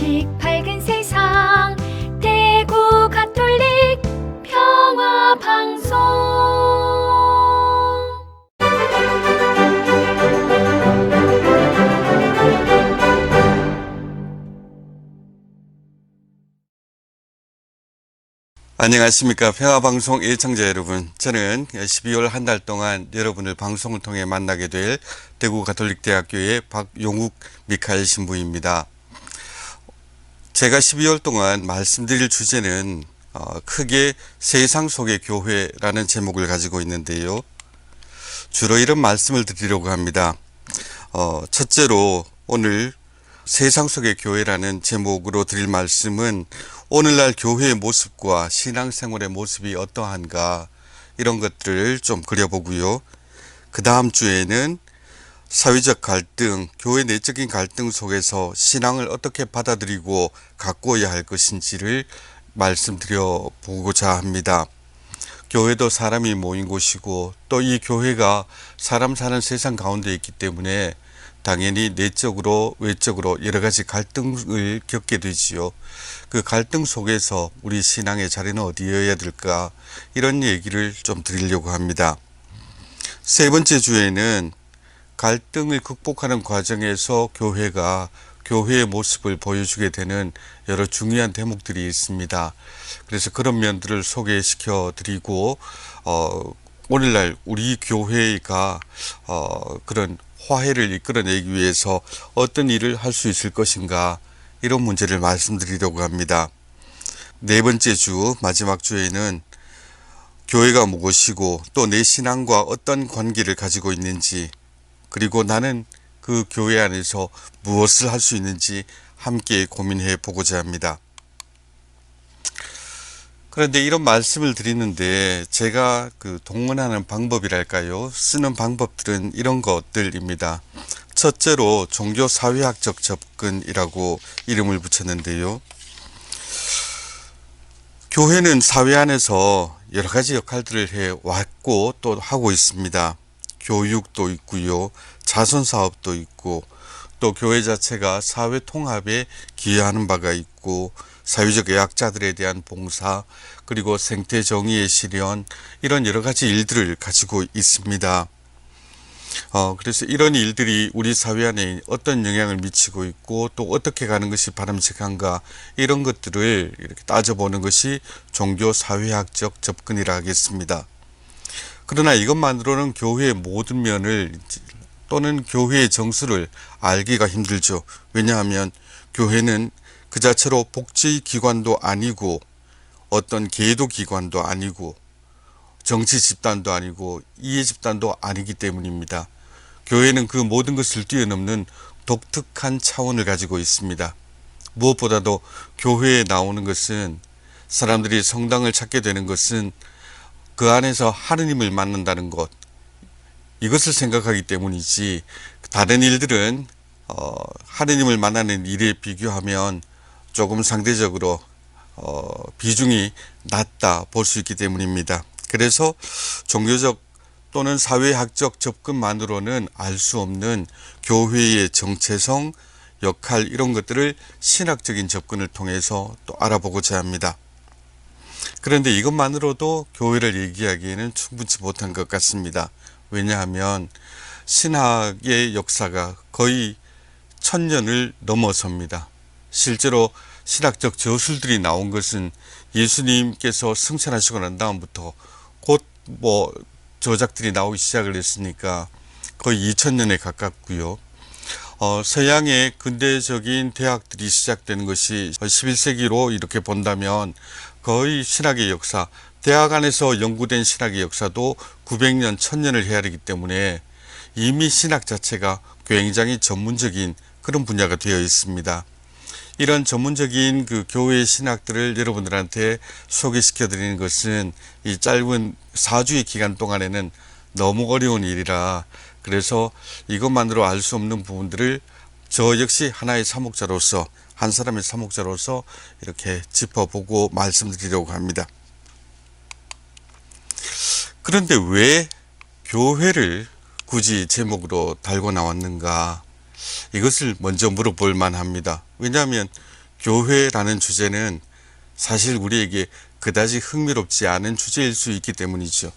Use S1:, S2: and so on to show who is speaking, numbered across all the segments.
S1: 소식 밝은 세상 대구 가톨릭 평화방송.
S2: 안녕하십니까. 평화방송 애청자 여러분, 저는 12월 한 달 동안 여러분을 방송을 통해 만나게 될 대구 가톨릭대학교의 박용욱 미카엘 신부입니다. 제가 12월 동안 말씀드릴 주제는 크게 세상 속의 교회라는 제목을 가지고 있는데요. 주로 이런 말씀을 드리려고 합니다. 첫째로 오늘 세상 속의 교회라는 제목으로 드릴 말씀은 오늘날 교회의 모습과 신앙생활의 모습이 어떠한가, 이런 것들을 좀 그려보고요. 그 다음 주에는 사회적 갈등, 교회 내적인 갈등 속에서 신앙을 어떻게 받아들이고 가꾸어야 할 것인지를 말씀드려 보고자 합니다. 교회도 사람이 모인 곳이고 또 이 교회가 사람 사는 세상 가운데 있기 때문에 당연히 내적으로 외적으로 여러 가지 갈등을 겪게 되지요. 그 갈등 속에서 우리 신앙의 자리는 어디여야 될까, 이런 얘기를 좀 드리려고 합니다. 세 번째 주에는 갈등을 극복하는 과정에서 교회가 교회의 모습을 보여주게 되는 여러 중요한 대목들이 있습니다. 그래서 그런 면들을 소개시켜 드리고 오늘날 우리 교회가 그런 화해를 이끌어내기 위해서 어떤 일을 할 수 있을 것인가, 이런 문제를 말씀드리려고 합니다. 네 번째 주, 마지막 주에는 교회가 무엇이고 또 내 신앙과 어떤 관계를 가지고 있는지, 그리고 나는 그 교회 안에서 무엇을 할 수 있는지 함께 고민해 보고자 합니다. 그런데 이런 말씀을 드리는데 제가 동원하는 방법이랄까요? 쓰는 방법들은 이런 것들입니다. 첫째로 종교사회학적 접근이라고 이름을 붙였는데요. 교회는 사회 안에서 여러 가지 역할들을 해왔고 또 하고 있습니다. 교육도 있고요. 자선사업도 있고 또 교회 자체가 사회 통합에 기여하는 바가 있고 사회적 약자들에 대한 봉사, 그리고 생태 정의의 실현, 이런 여러 가지 일들을 가지고 있습니다. 그래서 이런 일들이 우리 사회 안에 어떤 영향을 미치고 있고 또 어떻게 가는 것이 바람직한가, 이런 것들을 이렇게 따져보는 것이 종교사회학적 접근이라 하겠습니다. 그러나 이것만으로는 교회의 모든 면을 또는 교회의 정수를 알기가 힘들죠. 왜냐하면 교회는 그 자체로 복지기관도 아니고 어떤 계도기관도 아니고 정치 집단도 아니고 이해 집단도 아니기 때문입니다. 교회는 그 모든 것을 뛰어넘는 독특한 차원을 가지고 있습니다. 무엇보다도 교회에 나오는 것은, 사람들이 성당을 찾게 되는 것은 그 안에서 하느님을 만난다는 것, 이것을 생각하기 때문이지, 다른 일들은 하느님을 만나는 일에 비교하면 조금 상대적으로 비중이 낮다 볼 수 있기 때문입니다. 그래서 종교적 또는 사회학적 접근만으로는 알 수 없는 교회의 정체성, 역할, 이런 것들을 신학적인 접근을 통해서 또 알아보고자 합니다. 그런데 이것만으로도 교회를 얘기하기에는 충분치 못한 것 같습니다. 왜냐하면 신학의 역사가 거의 1000년을 넘어섭니다. 실제로 신학적 저술들이 나온 것은 예수님께서 승천하시고 난 다음부터 곧 저작들이 나오기 시작을 했으니까 거의 2000년에 가깝고요. 서양의 근대적인 대학들이 시작되는 것이 11세기로 이렇게 본다면 거의 신학의 역사, 대학 안에서 연구된 신학의 역사도 900년, 1000년을 헤아리기 때문에 이미 신학 자체가 굉장히 전문적인 그런 분야가 되어 있습니다. 이런 전문적인 교회의 신학들을 여러분들한테 소개시켜 드리는 것은 이 짧은 4주의 기간 동안에는 너무 어려운 일이라, 그래서 이것만으로 알 수 없는 부분들을 저 역시 하나의 사목자로서, 한 사람의 사목자로서 이렇게 짚어보고 말씀드리려고 합니다. 그런데 왜 교회를 굳이 제목으로 달고 나왔는가, 이것을 먼저 물어볼 만합니다. 왜냐하면 교회라는 주제는 사실 우리에게 그다지 흥미롭지 않은 주제일 수 있기 때문이죠.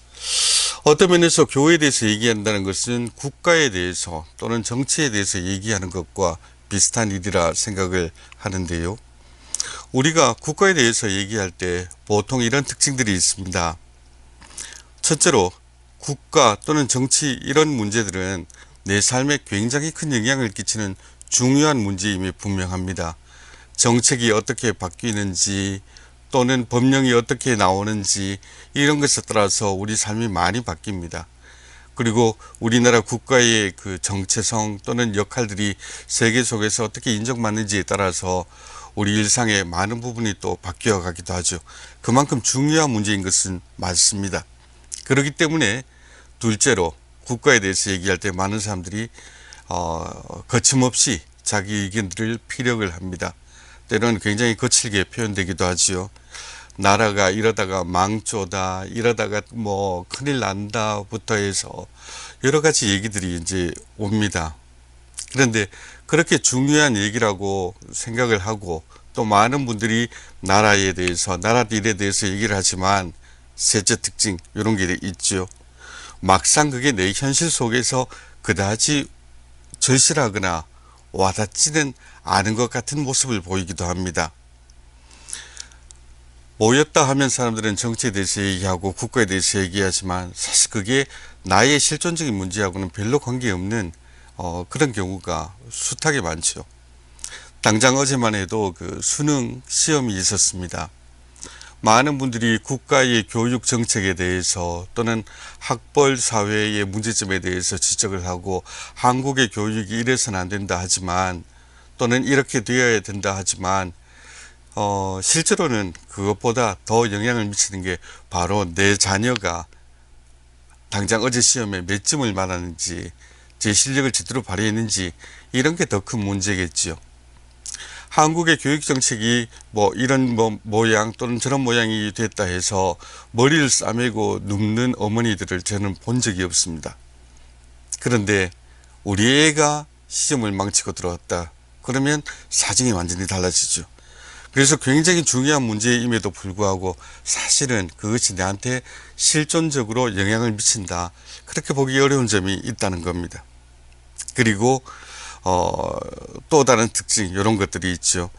S2: 어떤 면에서 교회에 대해서 얘기한다는 것은 국가에 대해서 또는 정치에 대해서 얘기하는 것과 비슷한 일이라 생각을 하는데요. 우리가 국가에 대해서 얘기할 때 보통 이런 특징들이 있습니다. 첫째로 국가 또는 정치 이런 문제들은 내 삶에 굉장히 큰 영향을 끼치는 중요한 문제임이 분명합니다. 정책이 어떻게 바뀌는지 또는 법령이 어떻게 나오는지 이런 것에 따라서 우리 삶이 많이 바뀝니다. 그리고 우리나라 국가의 그 정체성 또는 역할들이 세계 속에서 어떻게 인정받는지에 따라서 우리 일상의 많은 부분이 또 바뀌어 가기도 하죠. 그만큼 중요한 문제인 것은 맞습니다. 그렇기 때문에 둘째로 국가에 대해서 얘기할 때 많은 사람들이 거침없이 자기 의견들을 피력을 합니다. 때로는 굉장히 거칠게 표현되기도 하지요. 나라가 이러다가 망조다, 이러다가 뭐 큰일 난다부터 해서 여러 가지 얘기들이 이제 옵니다. 그런데 그렇게 중요한 얘기라고 생각을 하고 또 많은 분들이 나라에 대해서, 나라 일에 대해서 얘기를 하지만 셋째 특징 이런 게 있죠. 막상 그게 내 현실 속에서 그다지 절실하거나 와닿지는 않은 것 같은 모습을 보이기도 합니다. 모였다 하면 사람들은 정치에 대해서 얘기하고 국가에 대해서 얘기하지만 사실 그게 나의 실존적인 문제하고는 별로 관계없는 그런 경우가 숱하게 많죠. 당장 어제만 해도 그 수능 시험이 있었습니다. 많은 분들이 국가의 교육 정책에 대해서 또는 학벌 사회의 문제점에 대해서 지적을 하고 한국의 교육이 이래서는 안 된다 하지만 또는 이렇게 되어야 된다 하지만 실제로는 그것보다 더 영향을 미치는 게 바로 내 자녀가 당장 어제 시험에 몇 점을 받았는지 제 실력을 제대로 발휘했는지 이런 게 더 큰 문제겠지요. 한국의 교육 정책이 뭐 이런 모양 또는 저런 모양이 됐다 해서 머리를 싸매고 눕는 어머니들을 저는 본 적이 없습니다. 그런데 우리 애가 시험을 망치고 들어왔다. 그러면 사정이 완전히 달라지죠. 그래서 굉장히 중요한 문제임에도 불구하고 사실은 그것이 나한테 실존적으로 영향을 미친다. 그렇게 보기 어려운 점이 있다는 겁니다. 그리고 또 다른 특징 이런 것들이 있죠.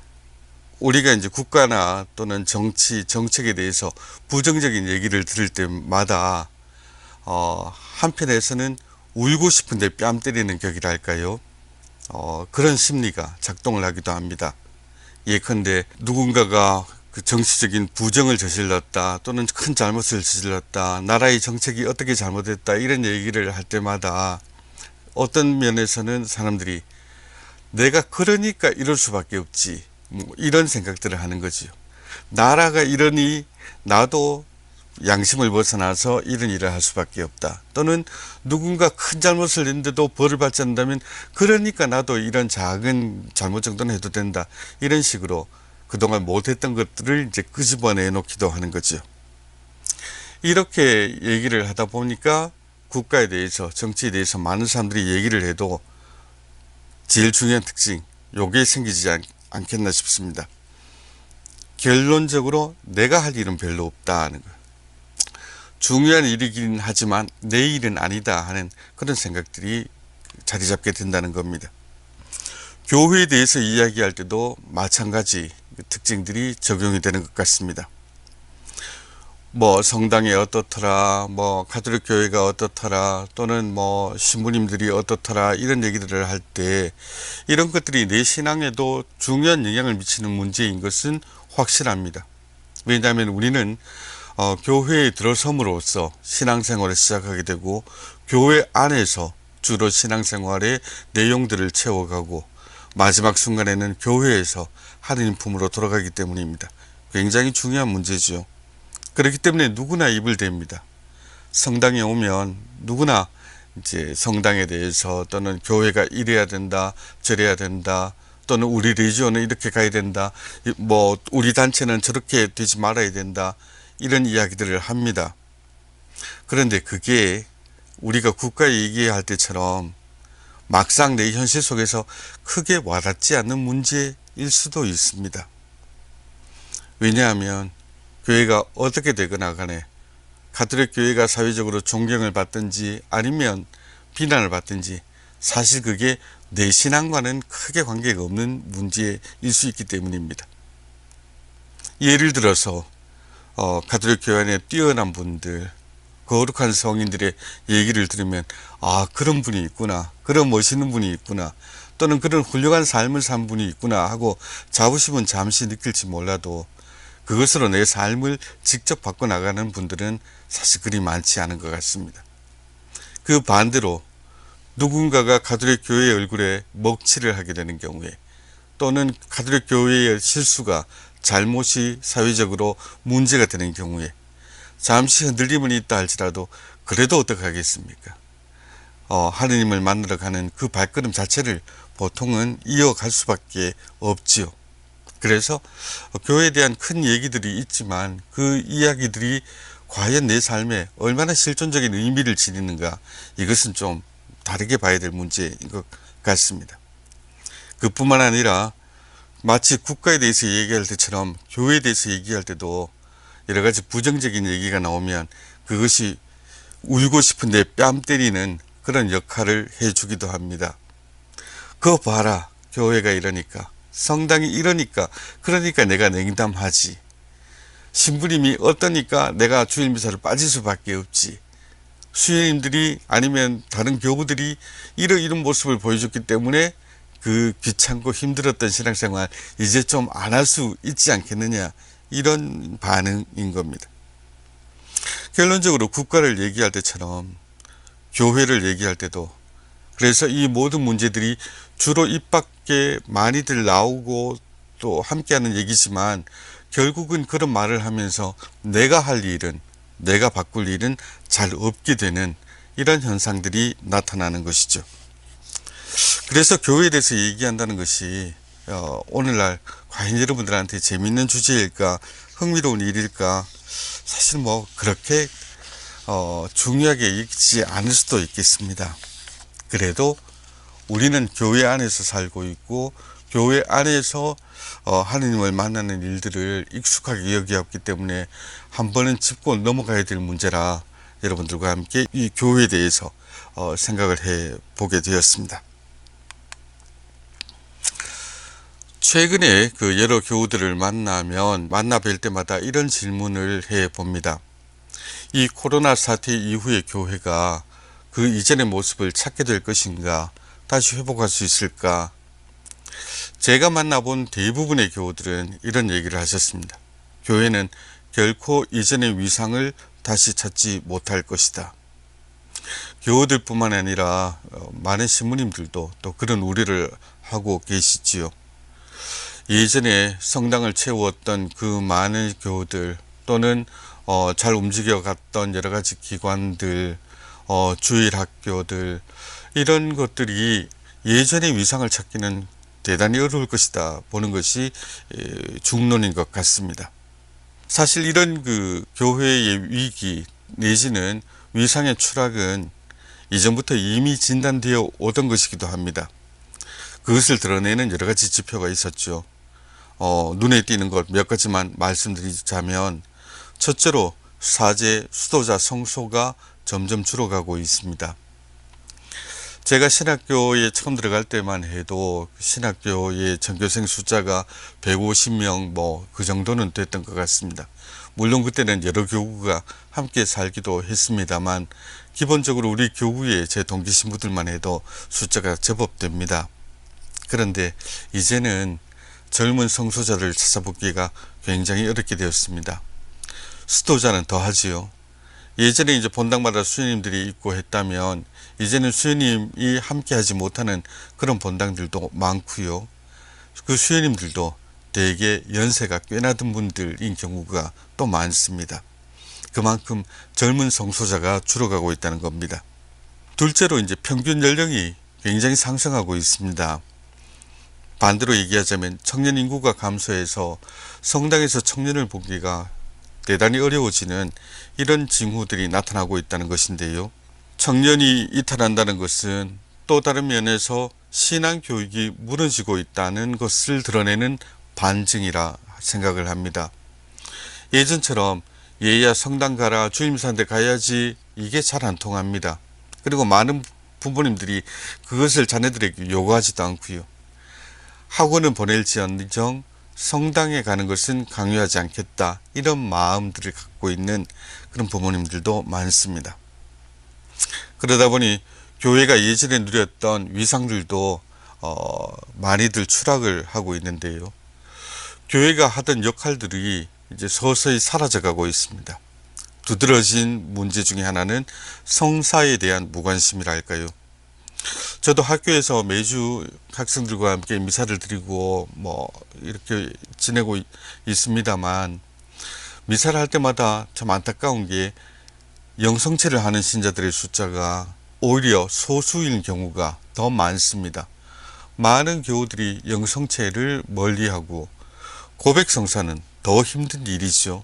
S2: 우리가 이제 국가나 또는 정치, 정책에 대해서 부정적인 얘기를 들을 때마다 한편에서는 울고 싶은데 뺨 때리는 격이랄까요. 그런 심리가 작동을 하기도 합니다. 예컨대 누군가가 그 정치적인 부정을 저질렀다 또는 큰 잘못을 저질렀다, 나라의 정책이 어떻게 잘못됐다 이런 얘기를 할 때마다 어떤 면에서는 사람들이 내가 그러니까 이럴 수밖에 없지 뭐 이런 생각들을 하는 거지요. 나라가 이러니 나도 양심을 벗어나서 이런 일을 할 수밖에 없다. 또는 누군가 큰 잘못을 했는데도 벌을 받지 않는다면 그러니까 나도 이런 작은 잘못 정도는 해도 된다. 이런 식으로 그동안 못했던 것들을 이제 끄집어내 놓기도 하는 거죠. 이렇게 얘기를 하다 보니까 국가에 대해서 정치에 대해서 많은 사람들이 얘기를 해도 제일 중요한 특징 요게 생기지 않겠나 싶습니다. 결론적으로 내가 할 일은 별로 없다 하는 거예요. 중요한 일이긴 하지만 내 일은 아니다 하는 그런 생각들이 자리 잡게 된다는 겁니다. 교회에 대해서 이야기할 때도 마찬가지 특징들이 적용이 되는 것 같습니다. 뭐 성당이 어떻더라, 뭐 가톨릭 교회가 어떻더라, 또는 뭐 신부님들이 어떻더라 이런 얘기들을 할 때 이런 것들이 내 신앙에도 중요한 영향을 미치는 문제인 것은 확실합니다. 왜냐하면 우리는 교회에 들어섬으로써 신앙생활을 시작하게 되고 교회 안에서 주로 신앙생활의 내용들을 채워가고 마지막 순간에는 교회에서 하느님 품으로 돌아가기 때문입니다. 굉장히 중요한 문제죠. 그렇기 때문에 누구나 입을 댑니다. 성당에 오면 누구나 이제 성당에 대해서 또는 교회가 이래야 된다, 저래야 된다, 또는 우리 리지온은 이렇게 가야 된다, 뭐 우리 단체는 저렇게 되지 말아야 된다, 이런 이야기들을 합니다. 그런데 그게 우리가 국가에 얘기할 때처럼 막상 내 현실 속에서 크게 와닿지 않는 문제인 징후일 수도 있습니다. 왜냐하면 교회가 어떻게 되거나 간에 가톨릭 교회가 사회적으로 존경을 받든지 아니면 비난을 받든지 사실 그게 내 신앙과는 크게 관계가 없는 문제일 수 있기 때문입니다. 예를 들어서 가톨릭 교회 안에 뛰어난 분들, 거룩한 성인들의 얘기를 들으면 아, 그런 분이 있구나, 그런 멋있는 분이 있구나, 또는 그런 훌륭한 삶을 산 분이 있구나 하고 자부심은 잠시 느낄지 몰라도 그것으로 내 삶을 직접 바꿔나가는 분들은 사실 그리 많지 않은 것 같습니다. 그 반대로 누군가가 가톨릭 교회의 얼굴에 먹칠을 하게 되는 경우에, 또는 가톨릭 교회의 실수가 잘못이 사회적으로 문제가 되는 경우에 잠시 흔들림은 있다 할지라도 그래도 어떡하겠습니까? 하느님을 만나러 가는 그 발걸음 자체를 보통은 이어갈 수밖에 없지요. 그래서 교회에 대한 큰 얘기들이 있지만 그 이야기들이 과연 내 삶에 얼마나 실존적인 의미를 지니는가, 이것은 좀 다르게 봐야 될 문제인 것 같습니다. 그뿐만 아니라 마치 국가에 대해서 얘기할 때처럼 교회에 대해서 얘기할 때도 여러 가지 부정적인 얘기가 나오면 그것이 울고 싶은 내 뺨 때리는 그런 역할을 해주기도 합니다. 그거 봐라, 교회가 이러니까, 성당이 이러니까, 그러니까 내가 냉담하지. 신부님이 어떠니까 내가 주일 미사를 빠질 수밖에 없지. 수녀님들이 아니면 다른 교부들이 이런 모습을 보여줬기 때문에 그 귀찮고 힘들었던 신앙생활 이제 좀 안 할 수 있지 않겠느냐, 이런 반응인 겁니다. 결론적으로 국가를 얘기할 때처럼 교회를 얘기할 때도, 그래서 이 모든 문제들이 주로 입 밖에 많이들 나오고 또 함께하는 얘기지만 결국은 그런 말을 하면서 내가 할 일은, 내가 바꿀 일은 잘 없게 되는 이런 현상들이 나타나는 것이죠. 그래서 교회에 대해서 얘기한다는 것이 오늘날 과연 여러분들한테 재미있는 주제일까, 흥미로운 일일까, 사실 뭐 그렇게 중요하게 여기지 않을 수도 있겠습니다. 그래도 우리는 교회 안에서 살고 있고 교회 안에서 하느님을 만나는 일들을 익숙하게 여기었기 때문에 한 번은 짚고 넘어가야 될 문제라 여러분들과 함께 이 교회에 대해서 생각을 해 보게 되었습니다. 최근에 그 여러 교우들을 만나 뵐 때마다 이런 질문을 해 봅니다. 이 코로나 사태 이후의 교회가 그 이전의 모습을 찾게 될 것인가, 다시 회복할 수 있을까? 제가 만나본 대부분의 교우들은 이런 얘기를 하셨습니다. 교회는 결코 이전의 위상을 다시 찾지 못할 것이다. 교우들뿐만 아니라 많은 신부님들도 또 그런 우려를 하고 계시지요. 예전에 성당을 채웠던 그 많은 교우들, 또는 잘 움직여갔던 여러 가지 기관들, 주일학교들, 이런 것들이 예전의 위상을 찾기는 대단히 어려울 것이다 보는 것이 중론인 것 같습니다. 사실 이런 그 교회의 위기 내지는 위상의 추락은 이전부터 이미 진단되어 오던 것이기도 합니다. 그것을 드러내는 여러 가지 지표가 있었죠. 눈에 띄는 것 몇 가지만 말씀드리자면, 첫째로 사제, 수도자 성소가 점점 줄어가고 있습니다. 제가 신학교에 처음 들어갈 때만 해도 신학교의 전교생 숫자가 150명 그 정도는 됐던 것 같습니다. 물론 그때는 여러 교구가 함께 살기도 했습니다만 기본적으로 우리 교구의 제 동기 신부들만 해도 숫자가 제법 됩니다. 그런데 이제는 젊은 성소자를 찾아보기가 굉장히 어렵게 되었습니다. 수도자는 더하지요. 예전에 이제 본당마다 수녀님들이 있고 했다면 이제는 수녀님이 함께 하지 못하는 그런 본당들도 많고요. 그 수녀님들도 대개 연세가 꽤나 든 분들인 경우가 또 많습니다. 그만큼 젊은 성소자가 줄어가고 있다는 겁니다. 둘째로 이제 평균 연령이 굉장히 상승하고 있습니다. 반대로 얘기하자면 청년 인구가 감소해서 성당에서 청년을 보기가 대단히 어려워지는 이런 징후들이 나타나고 있다는 것인데요. 청년이 이탈한다는 것은 또 다른 면에서 신앙 교육이 무너지고 있다는 것을 드러내는 반증이라 생각을 합니다. 예전처럼 얘야 성당 가라, 주임사한테 가야지, 이게 잘 안 통합니다. 그리고 많은 부모님들이 그것을 자녀들에게 요구하지도 않고요. 학원은 보낼지언정 성당에 가는 것은 강요하지 않겠다, 이런 마음들을 갖고 있는 그런 부모님들도 많습니다. 그러다 보니 교회가 예전에 누렸던 위상들도 많이들 추락을 하고 있는데요. 교회가 하던 역할들이 이제 서서히 사라져가고 있습니다. 두드러진 문제 중에 하나는 성사에 대한 무관심이랄까요. 저도 학교에서 매주 학생들과 함께 미사를 드리고 이렇게 지내고 있습니다만, 미사를 할 때마다 참 안타까운 게 영성체를 하는 신자들의 숫자가 오히려 소수인 경우가 더 많습니다. 많은 교우들이 영성체를 멀리하고 고백성사는 더 힘든 일이죠.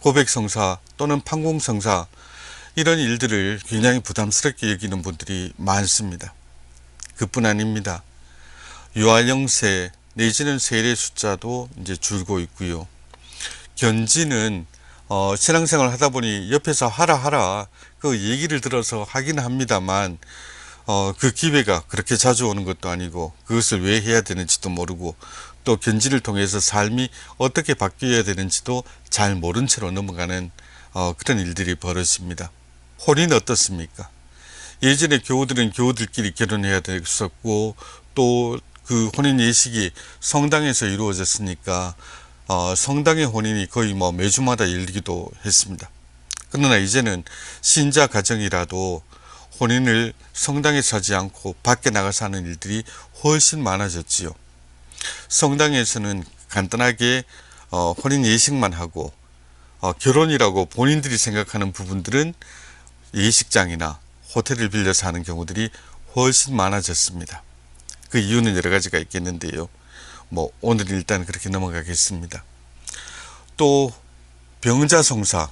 S2: 고백성사 또는 판공성사, 이런 일들을 굉장히 부담스럽게 여기는 분들이 많습니다. 그뿐 아닙니다. 유아영세 내지는 세례 숫자도 이제 줄고 있고요. 견지는 신앙생활을 하다 보니 옆에서 하라 그 얘기를 들어서 하긴 합니다만, 그 기회가 그렇게 자주 오는 것도 아니고 그것을 왜 해야 되는지도 모르고, 또 견지를 통해서 삶이 어떻게 바뀌어야 되는지도 잘 모른 채로 넘어가는 그런 일들이 벌어집니다. 혼인 어떻습니까? 예전에 교우들은 교우들끼리 결혼해야 됐었고, 또 그 혼인 예식이 성당에서 이루어졌으니까 성당의 혼인이 거의 매주마다 열리기도 했습니다. 그러나 이제는 신자 가정이라도 혼인을 성당에서 하지 않고 밖에 나가서 하는 일들이 훨씬 많아졌지요. 성당에서는 간단하게 혼인 예식만 하고, 결혼이라고 본인들이 생각하는 부분들은 예식장이나 호텔을 빌려서 하는 경우들이 훨씬 많아졌습니다. 그 이유는 여러 가지가 있겠는데요. 오늘 일단 그렇게 넘어가겠습니다. 또 병자성사,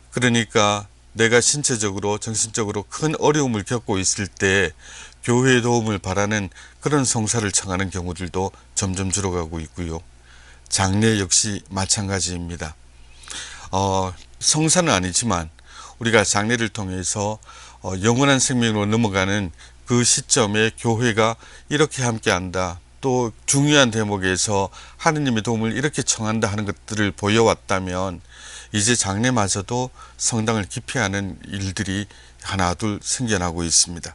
S2: 그러니까 내가 신체적으로 정신적으로 큰 어려움을 겪고 있을 때 교회의 도움을 바라는 그런 성사를 청하는 경우들도 점점 줄어가고 있고요. 장례 역시 마찬가지입니다. 성사는 아니지만 우리가 장례를 통해서 영원한 생명으로 넘어가는 그 시점에 교회가 이렇게 함께한다, 또 중요한 대목에서 하느님의 도움을 이렇게 청한다 하는 것들을 보여왔다면, 이제 장례마저도 성당을 기피하는 일들이 하나둘 생겨나고 있습니다.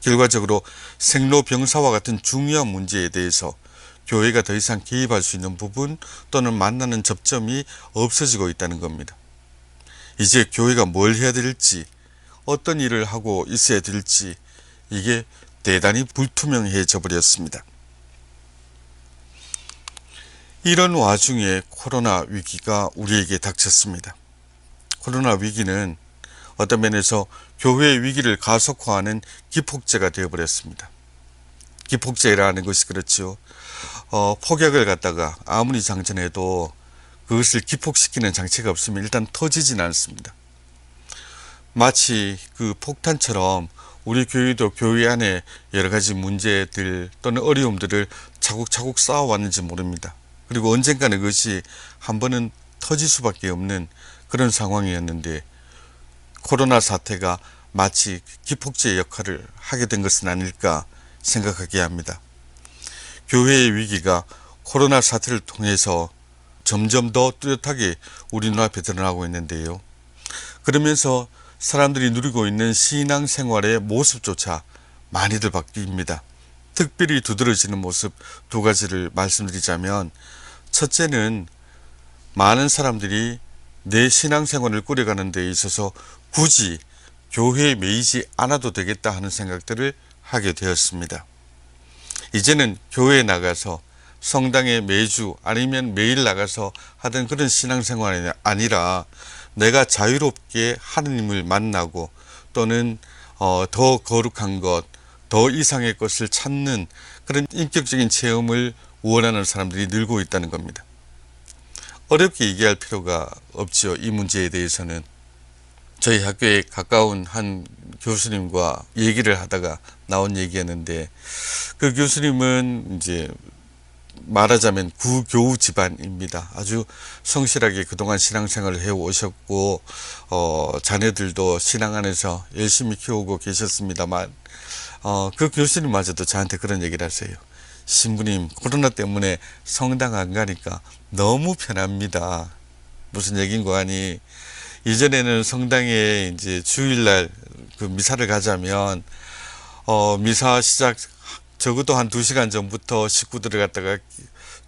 S2: 결과적으로 생로병사와 같은 중요한 문제에 대해서 교회가 더 이상 개입할 수 있는 부분 또는 만나는 접점이 없어지고 있다는 겁니다. 이제 교회가 뭘 해야 될지, 어떤 일을 하고 있어야 될지, 이게 대단히 불투명해져 버렸습니다. 이런 와중에 코로나 위기가 우리에게 닥쳤습니다. 코로나 위기는 어떤 면에서 교회의 위기를 가속화하는 기폭제가 되어버렸습니다. 기폭제라는 것이 그렇죠. 폭약을 갖다가 아무리 장전해도 그것을 기폭시키는 장치가 없으면 일단 터지진 않습니다. 마치 그 폭탄처럼 우리 교회도 교회 안에 여러 가지 문제들 또는 어려움들을 차곡차곡 쌓아왔는지 모릅니다. 그리고 언젠가는 그것이 한 번은 터질 수밖에 없는 그런 상황이었는데, 코로나 사태가 마치 기폭제 역할을 하게 된 것은 아닐까 생각하게 합니다. 교회의 위기가 코로나 사태를 통해서 점점 더 뚜렷하게 우리 눈앞에 드러나고 있는데요. 그러면서 사람들이 누리고 있는 신앙생활의 모습조차 많이들 바뀝니다. 특별히 두드러지는 모습 두 가지를 말씀드리자면, 첫째는 많은 사람들이 내 신앙생활을 꾸려가는 데 있어서 굳이 교회에 매이지 않아도 되겠다 하는 생각들을 하게 되었습니다. 이제는 교회에 나가서 성당에 매주 아니면 매일 나가서 하던 그런 신앙생활이 아니라 내가 자유롭게 하느님을 만나고, 또는 더 거룩한 것, 더 이상의 것을 찾는 그런 인격적인 체험을 원하는 사람들이 늘고 있다는 겁니다. 어렵게 얘기할 필요가 없죠. 이 문제에 대해서는. 저희 학교에 가까운 한 교수님과 얘기를 하다가 나온 얘기였는데, 그 교수님은 이제 말하자면 구교우 집안입니다. 아주 성실하게 그동안 신앙생활을 해오셨고, 자녀들도 신앙 안에서 열심히 키우고 계셨습니다만, 그 교수님마저도 저한테 그런 얘기를 하세요. 신부님, 코로나 때문에 성당 안 가니까 너무 편합니다. 무슨 얘기인고 하니, 이전에는 성당에 이제 주일날 그 미사를 가자면, 미사 시작 적어도 한 2시간 전부터 식구들을 갖다가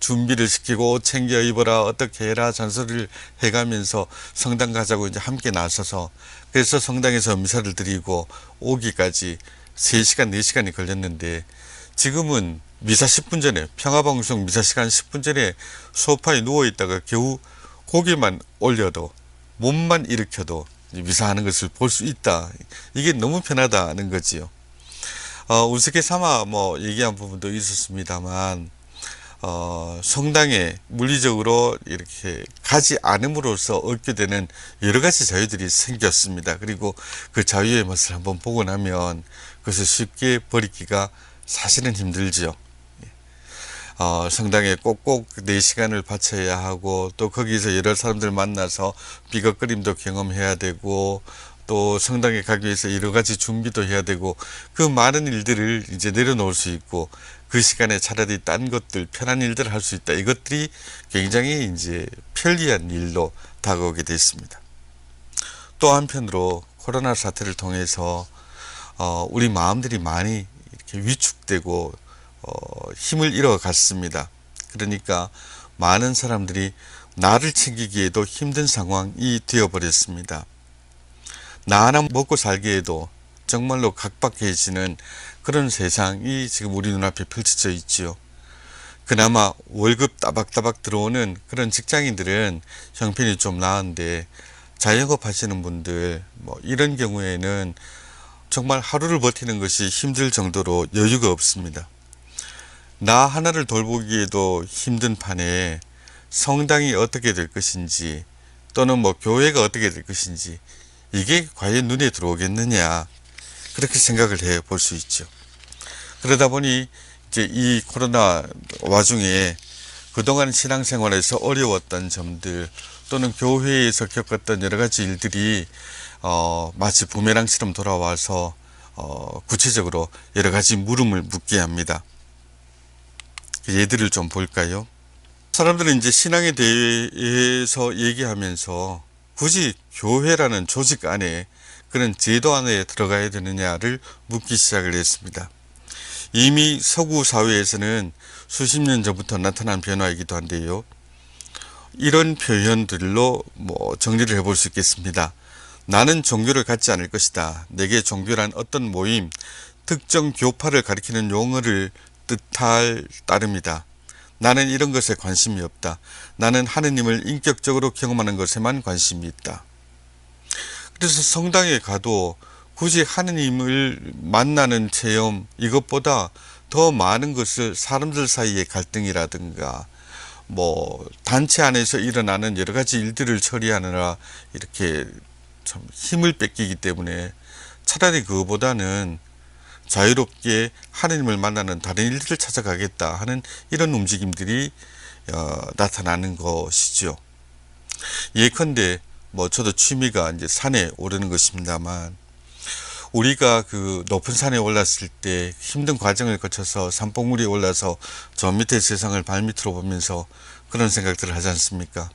S2: 준비를 시키고 옷 챙겨 입어라, 어떻게 해라 잔소리를 해가면서 성당 가자고 이제 함께 나서서, 그래서 성당에서 미사를 드리고 오기까지 3시간, 4시간이 걸렸는데, 지금은 미사 10분 전에, 평화방송 미사 시간 10분 전에 소파에 누워있다가 겨우 고개만 올려도, 몸만 일으켜도 미사하는 것을 볼 수 있다. 이게 너무 편하다는 거지요. 우습게 삼아 얘기한 부분도 있었습니다만, 성당에 물리적으로 이렇게 가지 않음으로써 얻게 되는 여러 가지 자유들이 생겼습니다. 그리고 그 자유의 맛을 한번 보고 나면 그것을 쉽게 버리기가 사실은 힘들죠. 성당에 꼭꼭 4시간을 바쳐야 하고, 또 거기서 여러 사람들 만나서 비거거림도 경험해야 되고, 또 성당에 가기 위해서 여러 가지 준비도 해야 되고, 그 많은 일들을 이제 내려놓을 수 있고, 그 시간에 차라리 딴 것들, 편한 일들을 할 수 있다. 이것들이 굉장히 이제 편리한 일로 다가오게 됐습니다. 또 한편으로 코로나 사태를 통해서 우리 마음들이 많이 이렇게 위축되고 힘을 잃어갔습니다. 그러니까 많은 사람들이 나를 챙기기에도 힘든 상황이 되어버렸습니다. 나 하나 먹고 살기에도 정말로 각박해지는 그런 세상이 지금 우리 눈앞에 펼쳐져 있지요. 그나마 월급 따박따박 들어오는 그런 직장인들은 형편이 좀 나은데, 자영업 하시는 분들 이런 경우에는 정말 하루를 버티는 것이 힘들 정도로 여유가 없습니다. 나 하나를 돌보기에도 힘든 판에 성당이 어떻게 될 것인지, 또는 교회가 어떻게 될 것인지, 이게 과연 눈에 들어오겠느냐, 그렇게 생각을 해 볼 수 있죠. 그러다 보니 이제 이 코로나 와중에 그동안 신앙생활에서 어려웠던 점들, 또는 교회에서 겪었던 여러 가지 일들이 마치 부메랑처럼 돌아와서 구체적으로 여러 가지 물음을 묻게 합니다. 예들을 좀 볼까요? 사람들은 이제 신앙에 대해서 얘기하면서 굳이 교회라는 조직 안에, 그런 제도 안에 들어가야 되느냐를 묻기 시작을 했습니다. 이미 서구 사회에서는 수십 년 전부터 나타난 변화이기도 한데요. 이런 표현들로 정리를 해볼 수 있겠습니다. 나는 종교를 갖지 않을 것이다. 내게 종교란 어떤 모임, 특정 교파를 가리키는 용어를 뜻할 따름이다. 나는 이런 것에 관심이 없다. 나는 하느님을 인격적으로 경험하는 것에만 관심이 있다. 그래서 성당에 가도 굳이 하느님을 만나는 체험, 이것보다 더 많은 것을 사람들 사이의 갈등이라든가 단체 안에서 일어나는 여러 가지 일들을 처리하느라 이렇게 참 힘을 뺏기기 때문에, 차라리 그거보다는 자유롭게 하느님을 만나는 다른 일들을 찾아가겠다 하는 이런 움직임들이 나타나는 것이죠. 예컨대 저도 취미가 이제 산에 오르는 것입니다만, 우리가 그 높은 산에 올랐을 때 힘든 과정을 거쳐서 산봉우리에 올라서 저 밑에 세상을 발밑으로 보면서 그런 생각들을 하지 않습니까?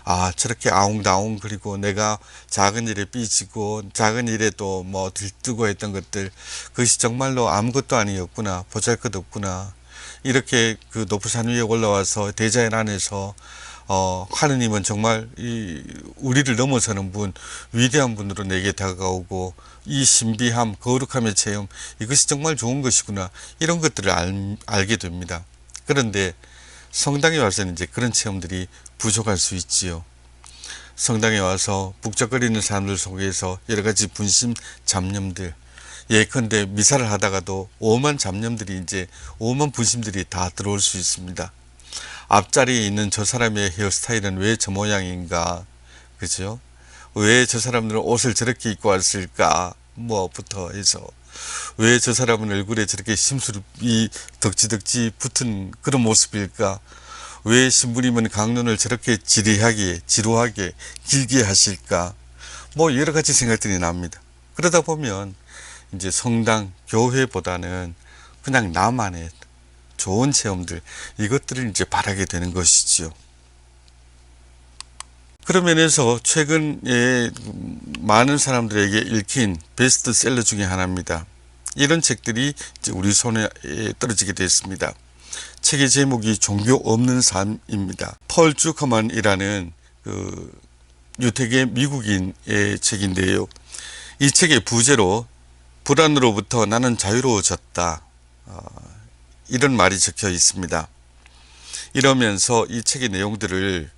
S2: 아, 저렇게 아웅다웅, 그리고 내가 작은 일에 삐지고 작은 일에 또 들뜨고 했던 것들, 그것이 정말로 아무것도 아니었구나, 보잘것없구나. 이렇게 그 높은 산 위에 올라와서 대자연 안에서 하느님은 정말 우리를 넘어서는 분, 위대한 분으로 내게 다가오고, 이 신비함, 거룩함의 체험, 이것이 정말 좋은 것이구나, 이런 것들을 알게 됩니다. 그런데 성당에 와서는 이제 그런 체험들이 부족할 수 있지요. 성당에 와서 북적거리는 사람들 속에서 여러 가지 분심 잡념들, 예컨대 미사를 하다가도 오만 잡념들이, 이제 오만 분심들이 다 들어올 수 있습니다. 앞자리에 있는 저 사람의 헤어스타일은 왜 저 모양인가, 그죠? 왜 저 사람들은 옷을 저렇게 입고 왔을까 뭐부터 해서 왜 저 사람은 얼굴에 저렇게 심술이 덕지덕지 붙은 그런 모습일까, 왜 신부님은 강론을 저렇게 지루하게 길게 하실까, 뭐 여러 가지 생각들이 납니다. 그러다 보면 이제 성당, 교회보다는 그냥 나만의 좋은 체험들, 이것들을 이제 바라게 되는 것이지요. 그런 면에서 최근에 많은 사람들에게 읽힌 베스트셀러 중에 하나입니다. 이런 책들이 이제 우리 손에 떨어지게 됐습니다. 책의 제목이 종교 없는 삶입니다. 펄 주커만이라는 유태계 미국인의 책인데요. 이 책의 부제로 불안으로부터 나는 자유로워졌다, 이런 말이 적혀 있습니다. 이러면서 이 책의 내용들을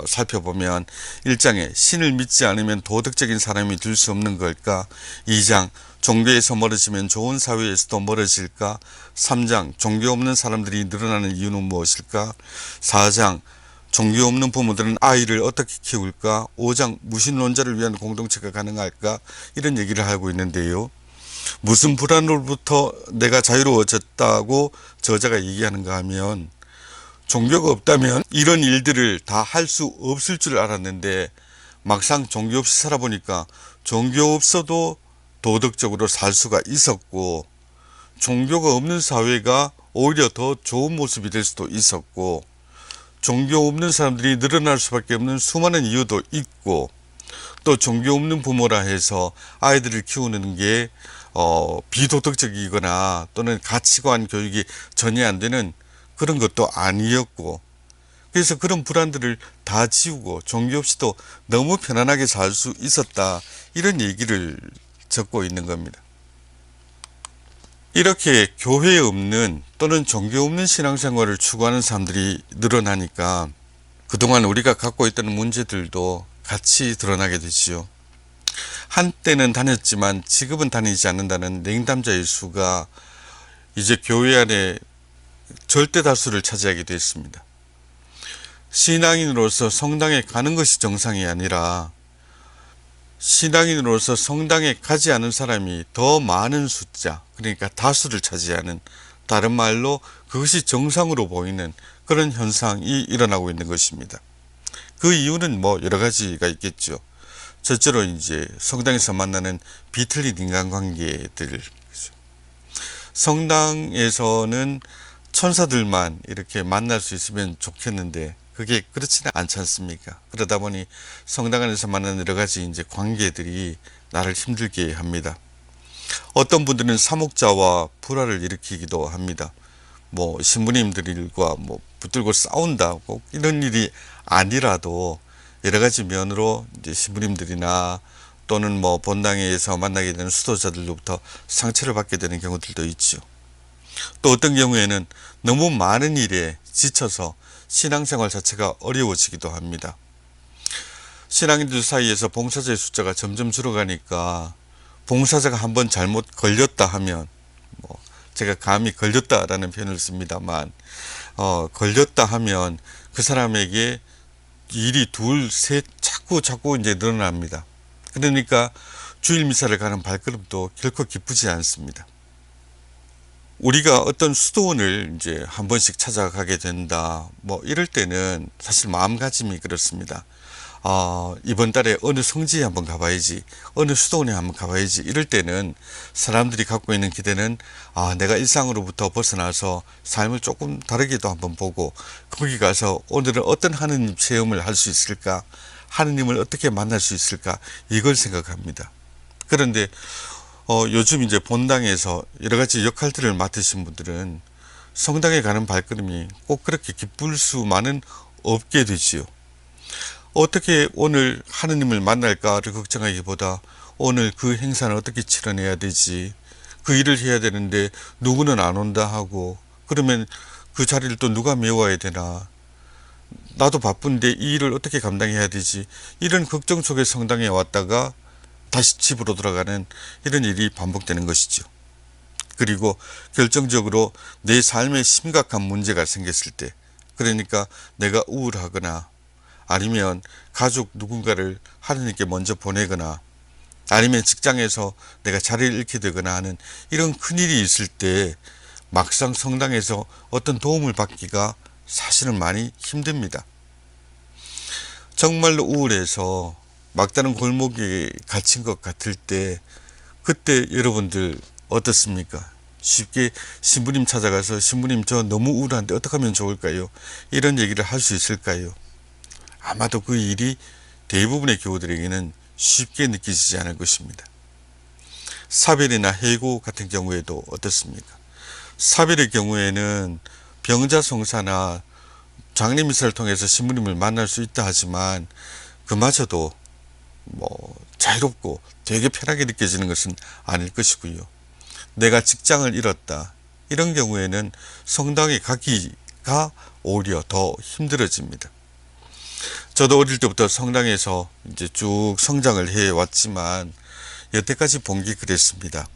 S2: 살펴보면 1장에 신을 믿지 않으면 도덕적인 사람이 될 수 없는 걸까, 2장 종교에서 멀어지면 좋은 사회에서도 멀어질까, 3장 종교 없는 사람들이 늘어나는 이유는 무엇일까, 4장 종교 없는 부모들은 아이를 어떻게 키울까, 5장 무신론자를 위한 공동체가 가능할까, 이런 얘기를 하고 있는데요. 무슨 불안으로부터 내가 자유로워졌다고 저자가 얘기하는가 하면, 종교가 없다면 이런 일들을 다 할 수 없을 줄 알았는데 막상 종교 없이 살아보니까 종교 없어도 도덕적으로 살 수가 있었고, 종교가 없는 사회가 오히려 더 좋은 모습이 될 수도 있었고, 종교 없는 사람들이 늘어날 수밖에 없는 수많은 이유도 있고, 또 종교 없는 부모라 해서 아이들을 키우는 게 비도덕적이거나 또는 가치관 교육이 전혀 안 되는 그런 것도 아니었고, 그래서 그런 불안들을 다 지우고 종교 없이도 너무 편안하게 살 수 있었다, 이런 얘기를 적고 있는 겁니다. 이렇게 교회 없는 또는 종교 없는 신앙생활을 추구하는 사람들이 늘어나니까 그동안 우리가 갖고 있던 문제들도 같이 드러나게 되지요. 한때는 다녔지만 지금은 다니지 않는다는 냉담자의 수가 이제 교회 안에 절대 다수를 차지하게 됐습니다. 신앙인으로서 성당에 가는 것이 정상이 아니라 신앙인으로서 성당에 가지 않은 사람이 더 많은 숫자, 그러니까 다수를 차지하는, 다른 말로 그것이 정상으로 보이는 그런 현상이 일어나고 있는 것입니다. 그 이유는 뭐 여러 가지가 있겠죠. 첫째로 이제 성당에서 만나는 비틀린 인간관계들. 성당에서는 천사들만 이렇게 만날 수 있으면 좋겠는데 그게 그렇지는 않지 않습니까? 그러다 보니 성당 안에서 만나는 여러 가지 이제 관계들이 나를 힘들게 합니다. 어떤 분들은 사목자와 불화를 일으키기도 합니다. 뭐 신부님들과 뭐 붙들고 싸운다, 꼭 이런 일이 아니라도 여러 가지 면으로 이제 신부님들이나 또는 뭐 본당에서 만나게 되는 수도자들로부터 상처를 받게 되는 경우들도 있죠. 또 어떤 경우에는 너무 많은 일에 지쳐서 신앙생활 자체가 어려워지기도 합니다. 신앙인들 사이에서 봉사자의 숫자가 점점 줄어가니까 봉사자가 한번 잘못 걸렸다 하면, 뭐 제가 감히 걸렸다라는 표현을 씁니다만, 걸렸다 하면 그 사람에게 일이 둘, 셋 자꾸 이제 늘어납니다. 그러니까 주일 미사를 가는 발걸음도 결코 기쁘지 않습니다. 우리가 어떤 수도원을 이제 한 번씩 찾아가게 된다, 뭐 이럴 때는 사실 마음가짐이 그렇습니다. 이번 달에 어느 성지에 한번 가봐야지, 어느 수도원에 한번 가봐야지, 이럴 때는 사람들이 갖고 있는 기대는 내가 일상으로부터 벗어나서 삶을 조금 다르게도 한번 보고 거기 가서 오늘은 어떤 하느님 체험을 할 수 있을까, 하느님을 어떻게 만날 수 있을까, 이걸 생각합니다. 그런데 요즘 이제 본당에서 여러 가지 역할들을 맡으신 분들은 성당에 가는 발걸음이 꼭 그렇게 기쁠 수만은 없게 되지요. 어떻게 오늘 하느님을 만날까를 걱정하기보다 오늘 그 행사는 어떻게 치러내야 되지, 그 일을 해야 되는데 누구는 안 온다 하고, 그러면 그 자리를 또 누가 메워야 되나, 나도 바쁜데 이 일을 어떻게 감당해야 되지, 이런 걱정 속에 성당에 왔다가 다시 집으로 돌아가는 이런 일이 반복되는 것이죠. 그리고 결정적으로 내 삶에 심각한 문제가 생겼을 때, 그러니까 내가 우울하거나 아니면 가족 누군가를 하느님께 먼저 보내거나 아니면 직장에서 내가 자리를 잃게 되거나 하는 이런 큰일이 있을 때 막상 성당에서 어떤 도움을 받기가 사실은 많이 힘듭니다. 정말로 우울해서 막다른 골목에 갇힌 것 같을 때 그때 여러분들 어떻습니까? 쉽게 신부님 찾아가서 신부님 저 너무 우울한데 어떻게 하면 좋을까요? 이런 얘기를 할 수 있을까요? 아마도 그 일이 대부분의 교우들에게는 쉽게 느껴지지 않을 것입니다. 사별이나 해고 같은 경우에도 어떻습니까? 사별의 경우에는 병자성사나 장례미사를 통해서 신부님을 만날 수 있다 하지만 그마저도 자유롭고 되게 편하게 느껴지는 것은 아닐 것이고요. 내가 직장을 잃었다. 이런 경우에는 성당에 가기가 오히려 더 힘들어집니다. 저도 어릴 때부터 성당에서 이제 쭉 성장을 해 왔지만 여태까지 본 게 그랬습니다.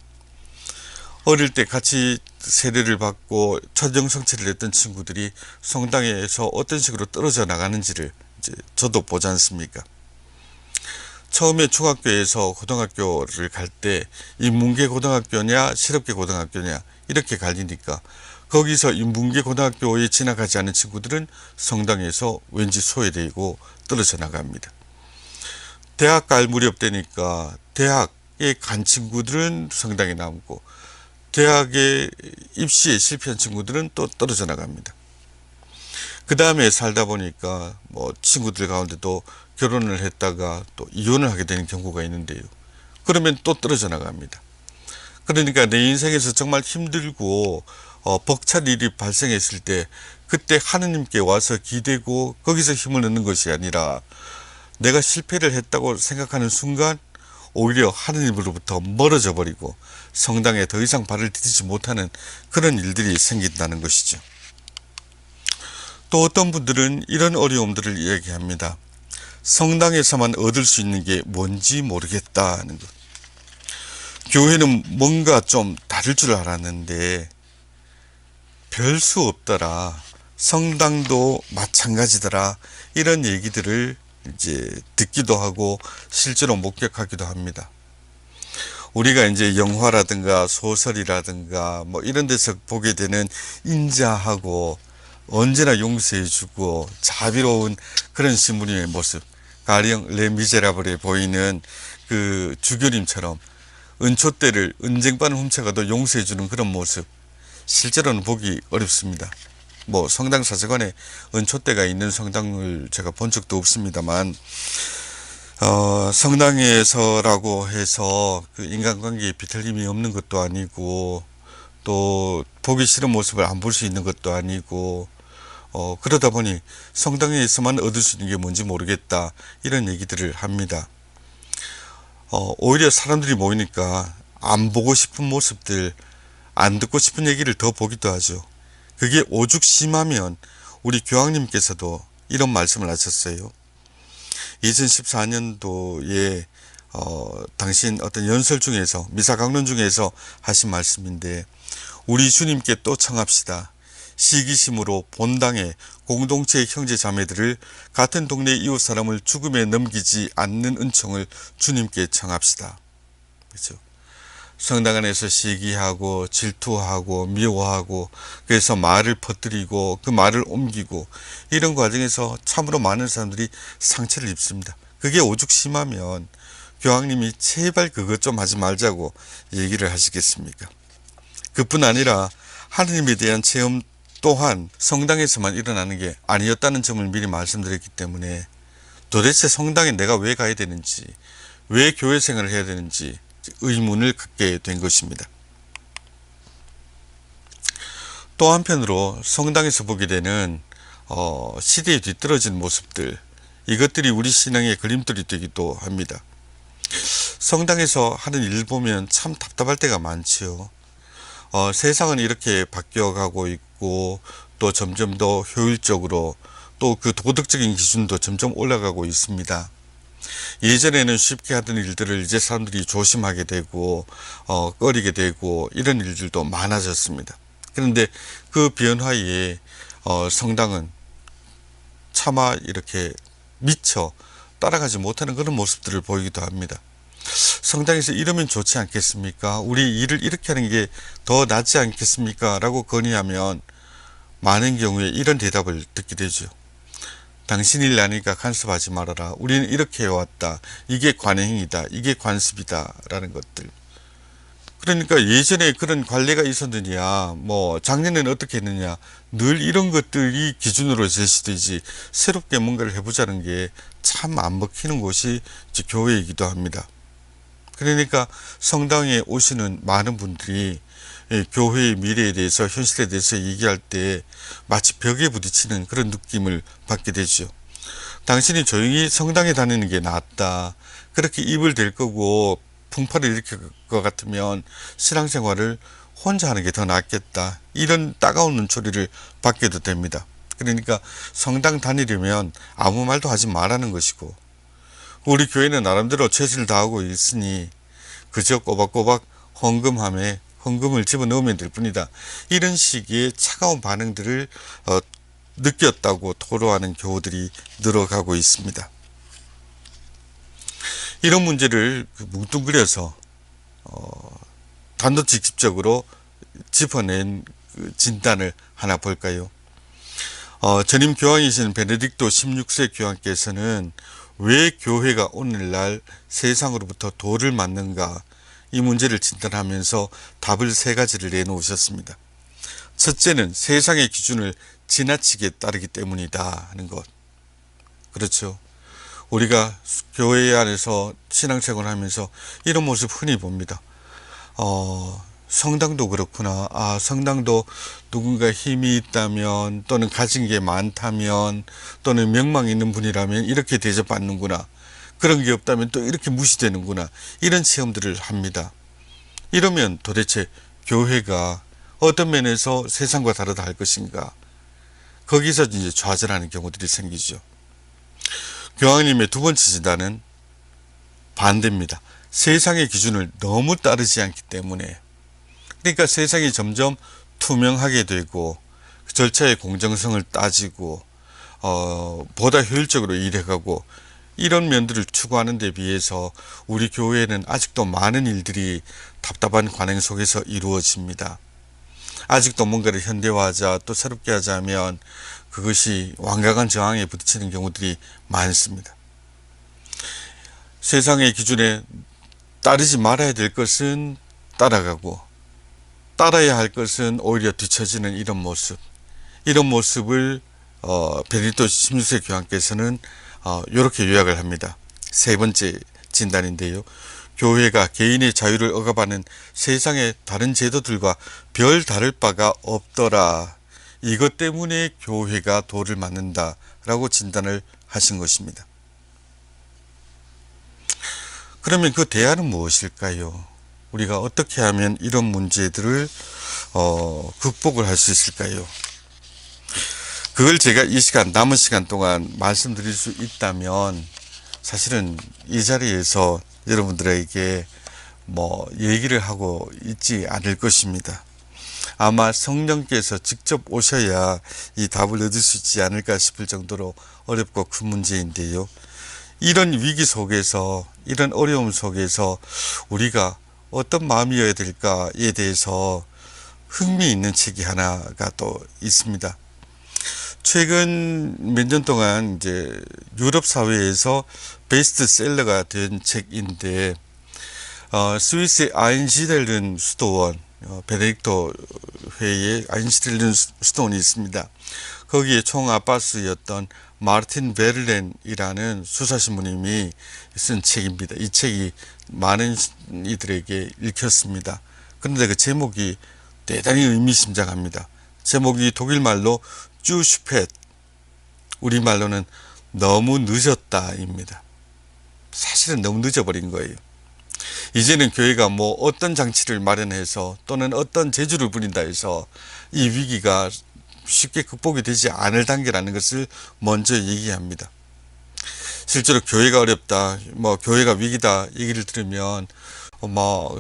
S2: 어릴 때 같이 세례를 받고 초정성체를 했던 친구들이 성당에서 어떤 식으로 떨어져 나가는지를 이제 저도 보지 않습니까? 처음에 중학교에서 고등학교를 갈 때 인문계 고등학교냐 실업계 고등학교냐 이렇게 갈리니까 거기서 인문계 고등학교에 진학하지 않은 친구들은 성당에서 왠지 소외되고 떨어져 나갑니다. 대학 갈 무렵 되니까 대학에 간 친구들은 성당에 남고 대학에 입시에 실패한 친구들은 또 떨어져 나갑니다. 그 다음에 살다 보니까 친구들 가운데도 결혼을 했다가 또 이혼을 하게 되는 경우가 있는데요. 그러면 또 떨어져 나갑니다. 그러니까 내 인생에서 정말 힘들고 벅찰 일이 발생했을 때 그때 하느님께 와서 기대고 거기서 힘을 얻는 것이 아니라 내가 실패를 했다고 생각하는 순간 오히려 하느님으로부터 멀어져 버리고 성당에 더 이상 발을 디디지 못하는 그런 일들이 생긴다는 것이죠. 또 어떤 분들은 이런 어려움들을 이야기합니다. 성당에서만 얻을 수 있는 게 뭔지 모르겠다는 것. 교회는 뭔가 좀 다를 줄 알았는데 별 수 없더라. 성당도 마찬가지더라. 이런 얘기들을 이제 듣기도 하고 실제로 목격하기도 합니다. 우리가 이제 영화라든가 소설이라든가 이런 데서 보게 되는 인자하고 언제나 용서해주고 자비로운 그런 신부님의 모습, 가령 레미제라블에 보이는 그 주교님처럼 은초대를 은쟁반을 훔쳐가도 용서해주는 그런 모습, 실제로는 보기 어렵습니다. 성당 사제관에 은초대가 있는 성당을 제가 본 적도 없습니다만 성당에서라고 해서 그 인간관계에 비틀림이 없는 것도 아니고 또 보기 싫은 모습을 안 볼 수 있는 것도 아니고 그러다 보니 성당에서만 얻을 수 있는 게 뭔지 모르겠다 이런 얘기들을 합니다. 오히려 사람들이 모이니까 안 보고 싶은 모습들, 안 듣고 싶은 얘기를 더 보기도 하죠. 그게 오죽 심하면 우리 교황님께서도 이런 말씀을 하셨어요. 2014년도에 당신 어떤 연설 중에서 미사 강론 중에서 하신 말씀인데 우리 주님께 또 청합시다. 시기심으로 본당의 공동체의 형제 자매들을 같은 동네 이웃 사람을 죽음에 넘기지 않는 은총을 주님께 청합시다. 그렇죠? 성당 안에서 시기하고 질투하고 미워하고 그래서 말을 퍼뜨리고 그 말을 옮기고 이런 과정에서 참으로 많은 사람들이 상처를 입습니다. 그게 오죽 심하면 교황님이 제발 그것 좀 하지 말자고 얘기를 하시겠습니까? 그뿐 아니라 하느님에 대한 체험 또한 성당에서만 일어나는 게 아니었다는 점을 미리 말씀드렸기 때문에 도대체 성당에 내가 왜 가야 되는지, 왜 교회 생활을 해야 되는지 의문을 갖게 된 것입니다. 또 한편으로 성당에서 보게 되는 시대에 뒤떨어진 모습들, 이것들이 우리 신앙의 걸림돌이 되기도 합니다. 성당에서 하는 일 보면 참 답답할 때가 많지요. 세상은 이렇게 바뀌어가고 있고 또 점점 더 효율적으로 또 그 도덕적인 기준도 점점 올라가고 있습니다. 예전에는 쉽게 하던 일들을 이제 사람들이 조심하게 되고 꺼리게 되고 이런 일들도 많아졌습니다. 그런데 그 변화에 성당은 차마 이렇게 미처 따라가지 못하는 그런 모습들을 보이기도 합니다. 성당에서 이러면 좋지 않겠습니까? 우리 일을 이렇게 하는 게 더 낫지 않겠습니까? 라고 건의하면 많은 경우에 이런 대답을 듣게 되죠. 당신 일 아니까 간섭하지 말아라. 우리는 이렇게 해왔다. 이게 관행이다. 이게 관습이다. 라는 것들. 그러니까 예전에 그런 관례가 있었느냐, 뭐 작년에는 어떻게 했느냐, 늘 이런 것들이 기준으로 제시되지 새롭게 뭔가를 해보자는 게 참 안 먹히는 곳이 이제 교회이기도 합니다. 그러니까 성당에 오시는 많은 분들이 교회의 미래에 대해서, 현실에 대해서 얘기할 때 마치 벽에 부딪히는 그런 느낌을 받게 되죠. 당신이 조용히 성당에 다니는 게 낫다. 그렇게 입을 댈 거고 풍파를 일으킬 것 같으면 신앙생활을 혼자 하는 게 더 낫겠다. 이런 따가운 소리를 받게도 됩니다. 그러니까 성당 다니려면 아무 말도 하지 말라는 것이고, 우리 교회는 나름대로 최선을 다하고 있으니 그저 꼬박꼬박 헌금을 집어넣으면 될 뿐이다. 이런 식의 차가운 반응들을 느꼈다고 토로하는 교우들이 늘어가고 있습니다. 이런 문제를 뭉뚱그려서 단도직입적으로 짚어낸 진단을 하나 볼까요? 전임 교황이신 베네딕토 16세 교황께서는 왜 교회가 오늘날 세상으로부터 돌을 맞는가, 이 문제를 진단하면서 답을 3가지를 내놓으셨습니다. 첫째는 세상의 기준을 지나치게 따르기 때문이다 하는 것. 그렇죠. 우리가 교회 안에서 신앙생활을 하면서 이런 모습 흔히 봅니다. 성당도 그렇구나. 성당도 누군가 힘이 있다면, 또는 가진 게 많다면, 또는 명망 있는 분이라면 이렇게 대접받는구나. 그런 게 없다면 또 이렇게 무시되는구나. 이런 체험들을 합니다. 이러면 도대체 교회가 어떤 면에서 세상과 다르다 할 것인가? 거기서 이제 좌절하는 경우들이 생기죠. 교황님의 2번째 진단은 반대입니다. 세상의 기준을 너무 따르지 않기 때문에. 그러니까 세상이 점점 투명하게 되고 절차의 공정성을 따지고 보다 효율적으로 일해가고 이런 면들을 추구하는 데 비해서 우리 교회에는 아직도 많은 일들이 답답한 관행 속에서 이루어집니다. 아직도 뭔가를 현대화하자, 또 새롭게 하자면 그것이 완강한 저항에 부딪히는 경우들이 많습니다. 세상의 기준에 따르지 말아야 될 것은 따라가고, 따라야 할 것은 오히려 뒤처지는 이런 모습을 베네딕토 16세 교황께서는 이렇게 요약을 합니다. 3번째 진단인데요. 교회가 개인의 자유를 억압하는 세상의 다른 제도들과 별 다를 바가 없더라. 이것 때문에 교회가 돌을 맞는다라고 진단을 하신 것입니다. 그러면 그 대안은 무엇일까요? 우리가 어떻게 하면 이런 문제들을 극복을 할 수 있을까요? 그걸 제가 이 남은 시간 동안 말씀드릴 수 있다면 사실은 이 자리에서 여러분들에게 얘기를 하고 있지 않을 것입니다. 아마 성령께서 직접 오셔야 이 답을 얻을 수 있지 않을까 싶을 정도로 어렵고 큰 문제인데요. 이런 위기 속에서, 이런 어려움 속에서 우리가 어떤 마음이어야 될까에 대해서 흥미있는 책이 하나가 또 있습니다. 최근 몇 년 동안 이제 유럽 사회에서 베스트셀러가 된 책인데, 스위스의 아인시델른 수도원, 베네딕토 회의에 아인시델른 수도원이 있습니다. 거기에 총아바스였던 마르틴 베를렌이라는 수사신부님이 쓴 책입니다. 이 책이 많은 이들에게 읽혔습니다. 그런데 그 제목이 대단히 의미심장합니다. 제목이 독일말로 쭈슈펫, 우리말로는 너무 늦었다입니다. 사실은 너무 늦어버린 거예요. 이제는 교회가 어떤 장치를 마련해서 또는 어떤 재주를 부린다 해서 이 위기가 쉽게 극복이 되지 않을 단계라는 것을 먼저 얘기합니다. 실제로 교회가 어렵다, 교회가 위기다 얘기를 들으면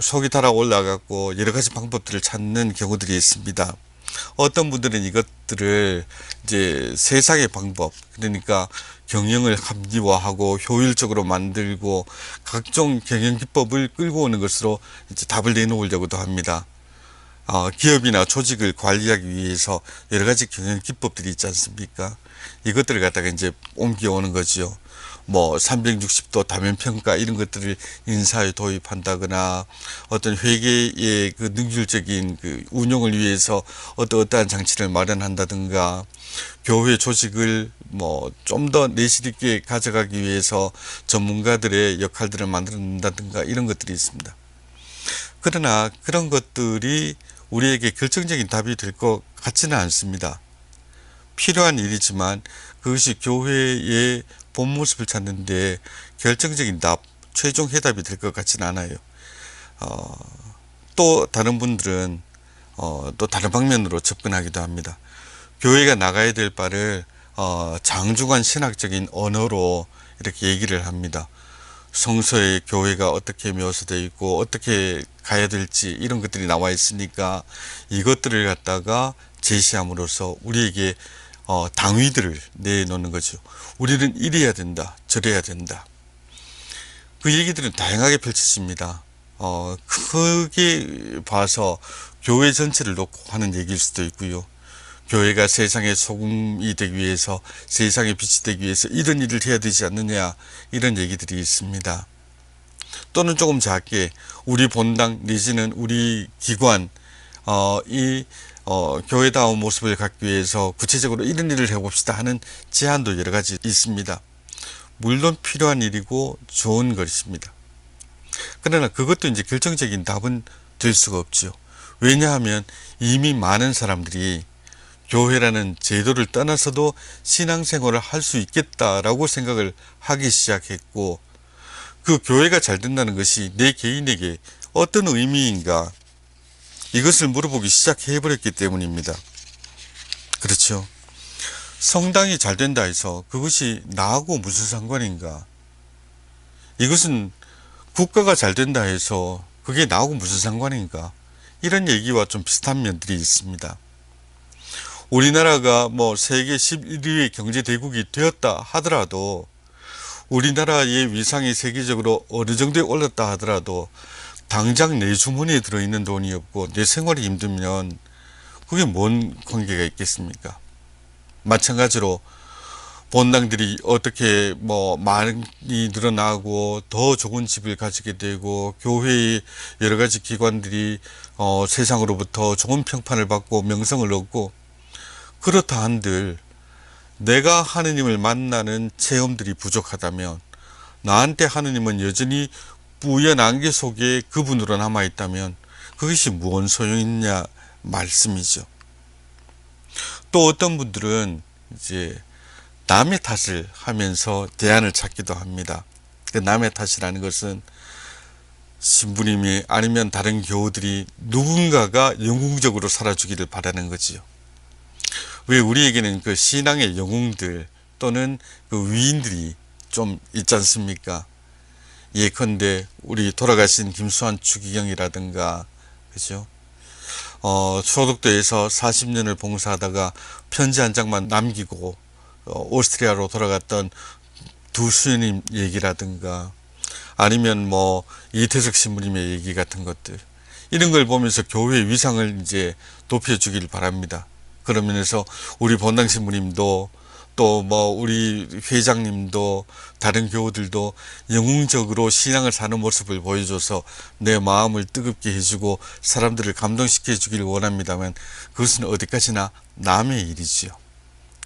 S2: 속이 달아올라가고 여러 가지 방법들을 찾는 경우들이 있습니다. 어떤 분들은 이것들을 이제 세상의 방법, 그러니까 경영을 합리화하고 효율적으로 만들고 각종 경영 기법을 끌고 오는 것으로 이제 답을 내놓으려고도 합니다. 기업이나 조직을 관리하기 위해서 여러 가지 경영 기법들이 있지 않습니까? 이것들을 갖다가 이제 옮겨오는 거지요. 뭐 360도 다면 평가 이런 것들을 인사에 도입한다거나 어떤 회계의 그 능률적인 그 운용을 위해서 어떠한 장치를 마련한다든가 교회 조직을 뭐 좀 더 내실 있게 가져가기 위해서 전문가들의 역할들을 만든다든가 이런 것들이 있습니다. 그러나 그런 것들이 우리에게 결정적인 답이 될 것 같지는 않습니다. 필요한 일이지만 그것이 교회의 본 모습을 찾는데 결정적인 답, 최종 해답이 될 것 같지는 않아요. 또 다른 분들은 또 다른 방면으로 접근하기도 합니다. 교회가 나가야 될 바를 장중한 신학적인 언어로 이렇게 얘기를 합니다. 성서에 교회가 어떻게 묘사되어 있고 어떻게 가야 될지 이런 것들이 나와 있으니까 이것들을 갖다가 제시함으로써 우리에게 당위들을 내놓는 거죠. 우리는 이래야 된다, 저래야 된다. 그 얘기들은 다양하게 펼쳐집니다. 크게 봐서 교회 전체를 놓고 하는 얘기일 수도 있고요. 교회가 세상의 소금이 되기 위해서, 세상의 빛이 되기 위해서 이런 일을 해야 되지 않느냐, 이런 얘기들이 있습니다. 또는 조금 작게 우리 본당 내지는 우리 기관 교회다운 모습을 갖기 위해서 구체적으로 이런 일을 해봅시다 하는 제안도 여러 가지 있습니다. 물론 필요한 일이고 좋은 것입니다. 그러나 그것도 이제 결정적인 답은 될 수가 없죠. 왜냐하면 이미 많은 사람들이 교회라는 제도를 떠나서도 신앙생활을 할 수 있겠다라고 생각을 하기 시작했고, 그 교회가 잘 된다는 것이 내 개인에게 어떤 의미인가, 이것을 물어보기 시작해버렸기 때문입니다. 그렇죠. 성당이 잘 된다 해서 그것이 나하고 무슨 상관인가? 이것은 국가가 잘 된다 해서 그게 나하고 무슨 상관인가? 이런 얘기와 좀 비슷한 면들이 있습니다. 우리나라가 뭐 세계 11위의 경제대국이 되었다 하더라도, 우리나라의 위상이 세계적으로 어느 정도에 올랐다 하더라도 당장 내 주머니에 들어있는 돈이 없고 내 생활이 힘들면 그게 뭔 관계가 있겠습니까? 마찬가지로 본당들이 어떻게 뭐 많이 늘어나고 더 좋은 집을 가지게 되고 교회의 여러 가지 기관들이 세상으로부터 좋은 평판을 받고 명성을 얻고 그렇다 한들 내가 하느님을 만나는 체험들이 부족하다면, 나한테 하느님은 여전히 뿌연 안개 속에 그분으로 남아있다면 그것이 무슨 소용이냐 말씀이죠. 또 어떤 분들은 이제 남의 탓을 하면서 대안을 찾기도 합니다. 그 남의 탓이라는 것은 신부님이 아니면 다른 교우들이 누군가가 영웅적으로 살아주기를 바라는 거지요. 왜 우리에게는 그 신앙의 영웅들 또는 그 위인들이 좀 있지 않습니까? 예컨대 우리 돌아가신 김수환 추기경이라든가, 그죠? 소독도에서 40년을 봉사하다가 편지 한 장만 남기고 오스트리아로 돌아갔던 두 수녀님 얘기라든가, 아니면 뭐 이태석 신부님의 얘기 같은 것들, 이런 걸 보면서 교회의 위상을 이제 높여주길 바랍니다. 그런 면에서 우리 본당 신부님도 또 뭐 우리 회장님도 다른 교우들도 영웅적으로 신앙을 사는 모습을 보여줘서 내 마음을 뜨겁게 해주고 사람들을 감동시켜 주기를 원합니다만, 그것은 어디까지나 남의 일이지요.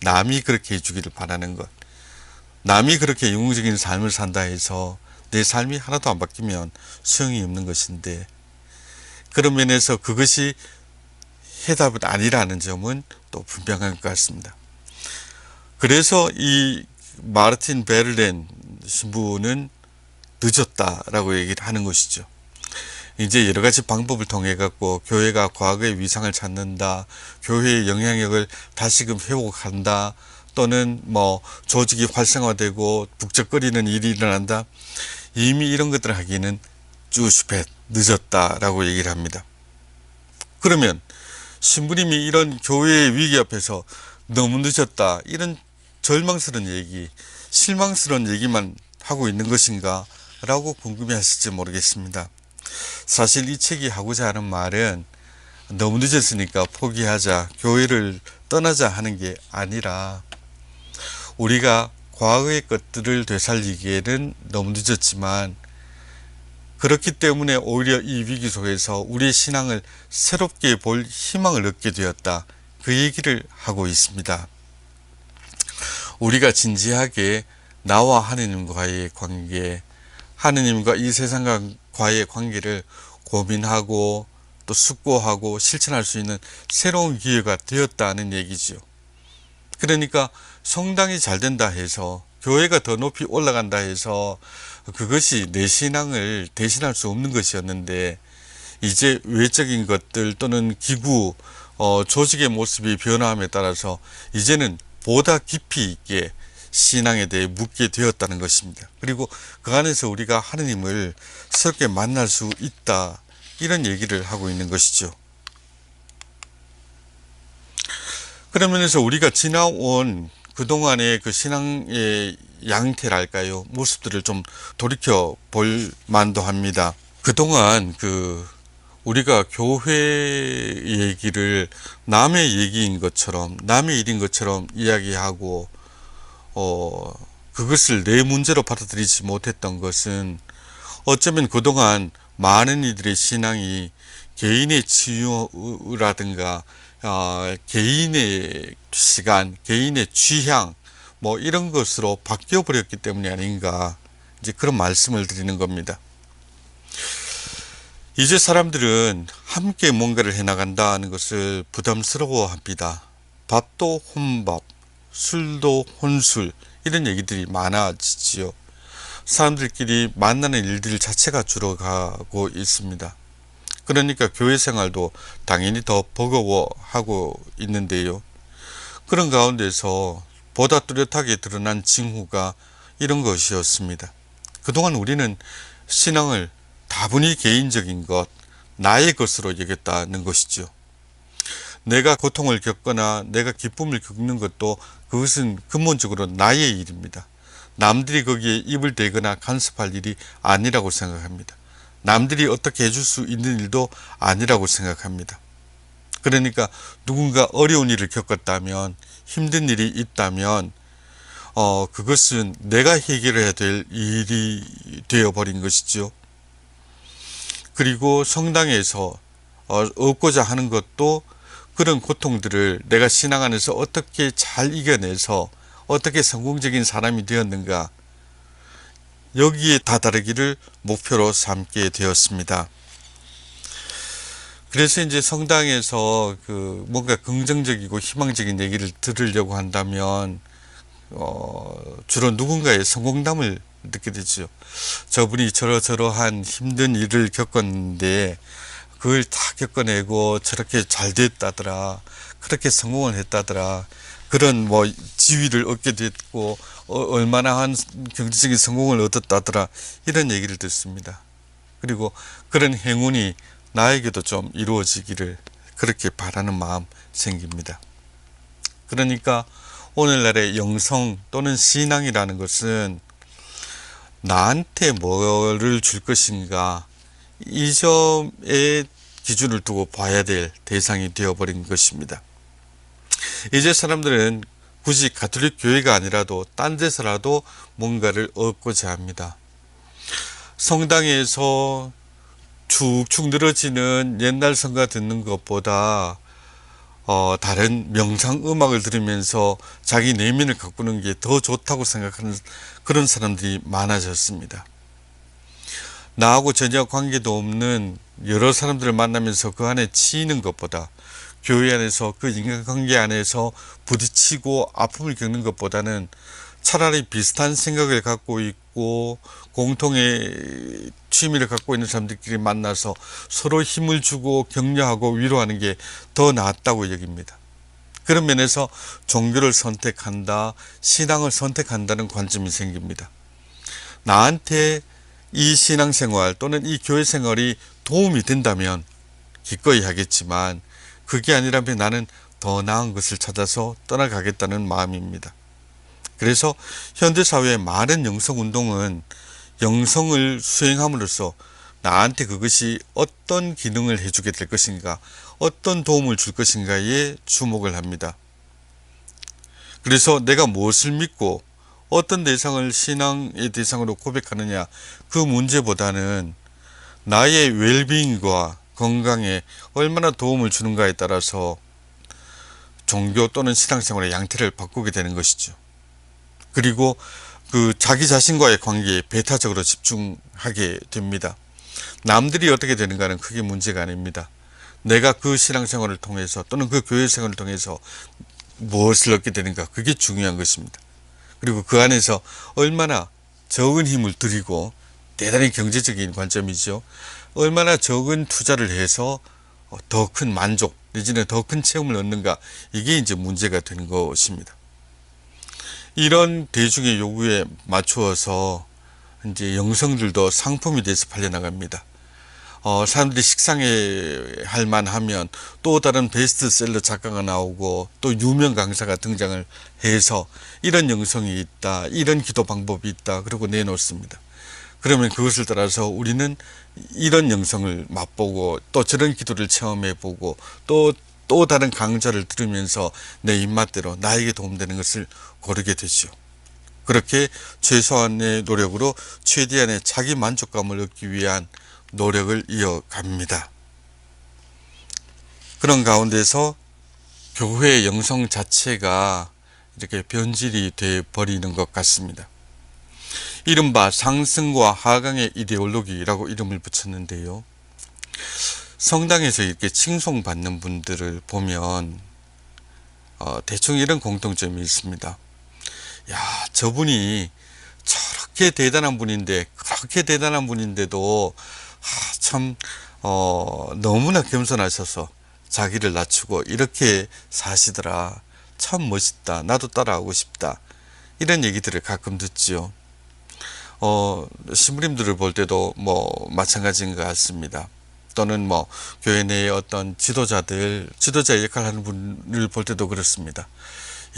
S2: 남이 그렇게 해주기를 바라는 것, 남이 그렇게 영웅적인 삶을 산다 해서 내 삶이 하나도 안 바뀌면 소용이 없는 것인데, 그런 면에서 그것이 해답은 아니라는 점은 또 분명한 것 같습니다. 그래서 이 마르틴 베를렌 신부는 늦었다라고 얘기를 하는 것이죠. 이제 여러 가지 방법을 통해 갖고 교회가 과거의 위상을 찾는다, 교회의 영향력을 다시금 회복한다, 또는 뭐 조직이 활성화되고 북적거리는 일이 일어난다, 이미 이런 것들을 하기는 쭈슈펫 늦었다라고 얘기를 합니다. 그러면 신부님이 이런 교회의 위기 앞에서 너무 늦었다, 이런 절망스러운 얘기, 실망스러운 얘기만 하고 있는 것인가 라고 궁금해 하실지 모르겠습니다. 사실 이 책이 하고자 하는 말은 너무 늦었으니까 포기하자, 교회를 떠나자 하는 게 아니라, 우리가 과거의 것들을 되살리기에는 너무 늦었지만 그렇기 때문에 오히려 이 위기 속에서 우리의 신앙을 새롭게 볼 희망을 얻게 되었다, 그 얘기를 하고 있습니다. 우리가 진지하게 나와 하느님과의 관계, 하느님과 이 세상과의 관계를 고민하고 또 숙고하고 실천할 수 있는 새로운 기회가 되었다는 얘기죠. 그러니까 성당이 잘 된다 해서, 교회가 더 높이 올라간다 해서 그것이 내 신앙을 대신할 수 없는 것이었는데, 이제 외적인 것들 또는 기구, 조직의 모습이 변화함에 따라서 이제는 보다 깊이 있게 신앙에 대해 묻게 되었다는 것입니다. 그리고 그 안에서 우리가 하느님을 새롭게 만날 수 있다, 이런 얘기를 하고 있는 것이죠. 그런 면에서 우리가 지나온 그동안의 그 신앙의 양태랄까요, 모습들을 좀 돌이켜 볼 만도 합니다. 그동안 우리가 교회 얘기를 남의 얘기인 것처럼, 남의 일인 것처럼 이야기하고 그것을 내 문제로 받아들이지 못했던 것은, 어쩌면 그동안 많은 이들의 신앙이 개인의 치유라든가 개인의 시간, 개인의 취향, 뭐 이런 것으로 바뀌어 버렸기 때문이 아닌가, 이제 그런 말씀을 드리는 겁니다. 이제 사람들은 함께 뭔가를 해나간다는 것을 부담스러워 합니다. 밥도 혼밥, 술도 혼술, 이런 얘기들이 많아지지요. 사람들끼리 만나는 일들 자체가 줄어가고 있습니다. 그러니까 교회 생활도 당연히 더 버거워하고 있는데요. 그런 가운데서 보다 뚜렷하게 드러난 징후가 이런 것이었습니다. 그동안 우리는 신앙을 다분히 개인적인 것, 나의 것으로 여겼다는 것이죠. 내가 고통을 겪거나 내가 기쁨을 겪는 것도 그것은 근본적으로 나의 일입니다. 남들이 거기에 입을 대거나 간섭할 일이 아니라고 생각합니다. 남들이 어떻게 해줄 수 있는 일도 아니라고 생각합니다. 그러니까 누군가 어려운 일을 겪었다면, 힘든 일이 있다면 그것은 내가 해결해야 될 일이 되어버린 것이죠. 그리고 성당에서 얻고자 하는 것도 그런 고통들을 내가 신앙 안에서 어떻게 잘 이겨내서 어떻게 성공적인 사람이 되었는가, 여기에 다다르기를 목표로 삼게 되었습니다. 그래서 이제 성당에서 뭔가 긍정적이고 희망적인 얘기를 들으려고 한다면 주로 누군가의 성공담을 듣게 되죠. 저분이 저러저러한 힘든 일을 겪었는데 그걸 다 겪어내고 저렇게 잘 됐다더라, 그렇게 성공을 했다더라, 그런 지위를 얻게 됐고 얼마나 한 경제적인 성공을 얻었다더라, 이런 얘기를 듣습니다. 그리고 그런 행운이 나에게도 좀 이루어지기를 그렇게 바라는 마음 생깁니다. 그러니까 오늘날의 영성 또는 신앙이라는 것은 나한테 뭐를 줄 것인가, 이 점에 기준을 두고 봐야 될 대상이 되어버린 것입니다. 이제 사람들은 굳이 가톨릭 교회가 아니라도 딴 데서라도 뭔가를 얻고자 합니다. 성당에서 축축 늘어지는 옛날 성가 듣는 것보다 다른 명상 음악을 들으면서 자기 내면을 가꾸는 게 더 좋다고 생각하는 그런 사람들이 많아졌습니다. 나하고 전혀 관계도 없는 여러 사람들을 만나면서 그 안에 치이는 것보다, 교회 안에서 그 인간관계 안에서 부딪히고 아픔을 겪는 것보다는 차라리 비슷한 생각을 갖고 있고 공통의 취미를 갖고 있는 사람들끼리 만나서 서로 힘을 주고 격려하고 위로하는 게 더 낫다고 여깁니다. 그런 면에서 종교를 선택한다, 신앙을 선택한다는 관점이 생깁니다. 나한테 이 신앙생활 또는 이 교회 생활이 도움이 된다면 기꺼이 하겠지만, 그게 아니라면 나는 더 나은 것을 찾아서 떠나가겠다는 마음입니다. 그래서 현대사회의 많은 영성운동은 영성을 수행함으로써 나한테 그것이 어떤 기능을 해주게 될 것인가, 어떤 도움을 줄 것인가에 주목을 합니다. 그래서 내가 무엇을 믿고 어떤 대상을 신앙의 대상으로 고백하느냐, 그 문제보다는 나의 웰빙과 건강에 얼마나 도움을 주는가에 따라서 종교 또는 신앙생활의 양태를 바꾸게 되는 것이죠. 그리고 그 자기 자신과의 관계에 배타적으로 집중하게 됩니다. 남들이 어떻게 되는가는 크게 문제가 아닙니다. 내가 그 신앙생활을 통해서 또는 그 교회생활을 통해서 무엇을 얻게 되는가, 그게 중요한 것입니다. 그리고 그 안에서 얼마나 적은 힘을 들이고, 대단히 경제적인 관점이죠. 얼마나 적은 투자를 해서 더 큰 만족 내지는 더 큰 체험을 얻는가, 이게 이제 문제가 되는 것입니다. 이런 대중의 요구에 맞추어서 이제 영성들도 상품이 돼서 팔려나갑니다. 사람들이 식상해 할 만하면 또 다른 베스트셀러 작가가 나오고 또 유명 강사가 등장을 해서 이런 영성이 있다, 이런 기도 방법이 있다, 그러고 내놓습니다. 그러면 그것을 따라서 우리는 이런 영성을 맛보고 또 저런 기도를 체험해보고 또 다른 강좌를 들으면서 내 입맛대로 나에게 도움되는 것을 고르게 되죠. 그렇게 최소한의 노력으로 최대한의 자기 만족감을 얻기 위한 노력을 이어갑니다. 그런 가운데서 교회의 영성 자체가 이렇게 변질이 돼 버리는 것 같습니다. 이른바 상승과 하강의 이데올로기라고 이름을 붙였는데요. 성당에서 이렇게 칭송받는 분들을 보면 대충 이런 공통점이 있습니다. 야, 저분이 저렇게 대단한 분인데, 그렇게 대단한 분인데도 참 너무나 겸손하셔서 자기를 낮추고 이렇게 사시더라. 참 멋있다. 나도 따라하고 싶다. 이런 얘기들을 가끔 듣지요. 신부님들을 볼 때도 뭐 마찬가지인 것 같습니다. 또는 뭐 교회 내의 어떤 지도자의 역할을 하는 분을 볼 때도 그렇습니다.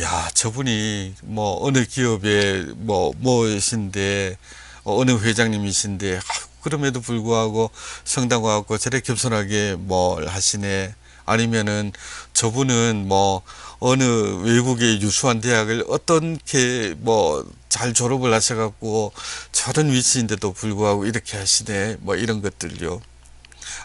S2: 야, 저분이 뭐 어느 기업의 뭐이신데 어느 회장님이신데 그럼에도 불구하고 성당 와갖고 저렇게 겸손하게 뭘 하시네. 아니면은 저분은 뭐 어느 외국의 유수한 대학을 어떻게 뭐 잘 졸업을 하셔갖고 저런 위치인데도 불구하고 이렇게 하시네. 뭐 이런 것들요.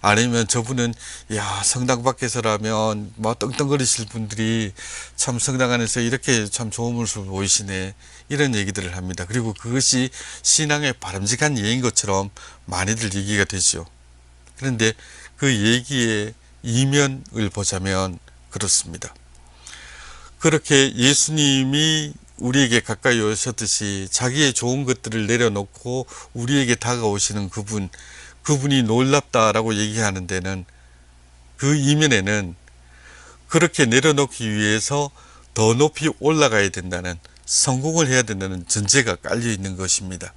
S2: 아니면 저분은 야, 성당 밖에서라면 뭐 떵떵거리실 분들이 참 성당 안에서 이렇게 참 좋은 모습을 보이시네, 이런 얘기들을 합니다. 그리고 그것이 신앙의 바람직한 예인 것처럼 많이들 얘기가 되죠. 그런데 그 얘기의 이면을 보자면 그렇습니다. 그렇게 예수님이 우리에게 가까이 오셨듯이 자기의 좋은 것들을 내려놓고 우리에게 다가오시는 그분이 놀랍다라고 얘기하는 데는, 그 이면에는 그렇게 내려놓기 위해서 더 높이 올라가야 된다는, 성공을 해야 된다는 전제가 깔려 있는 것입니다.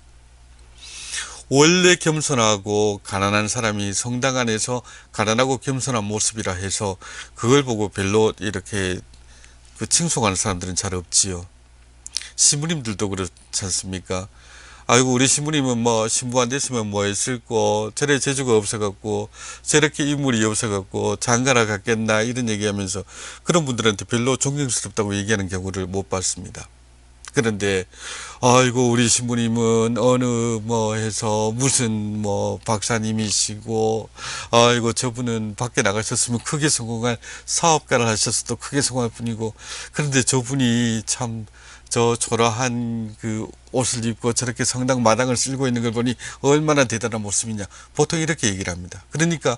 S2: 원래 겸손하고 가난한 사람이 성당 안에서 가난하고 겸손한 모습이라 해서 그걸 보고 별로 이렇게 칭송하는 사람들은 잘 없지요. 신부님들도 그렇지 않습니까? 아이고, 우리 신부님은 뭐 신부 안 됐으면 뭐 했을꼬, 저래 재주가 없어갖고 저렇게 인물이 없어갖고 장가나 갔겠나, 이런 얘기하면서 그런 분들한테 별로 존경스럽다고 얘기하는 경우를 못 봤습니다. 그런데 아이고, 우리 신부님은 어느 뭐 해서 무슨 뭐 박사님이시고, 아이고, 저분은 밖에 나가셨으면 크게 성공할 사업가를 하셨어도 크게 성공할 뿐이고, 그런데 저분이 참 저 초라한 그 옷을 입고 저렇게 성당 마당을 쓸고 있는 걸 보니 얼마나 대단한 모습이냐, 보통 이렇게 얘기를 합니다. 그러니까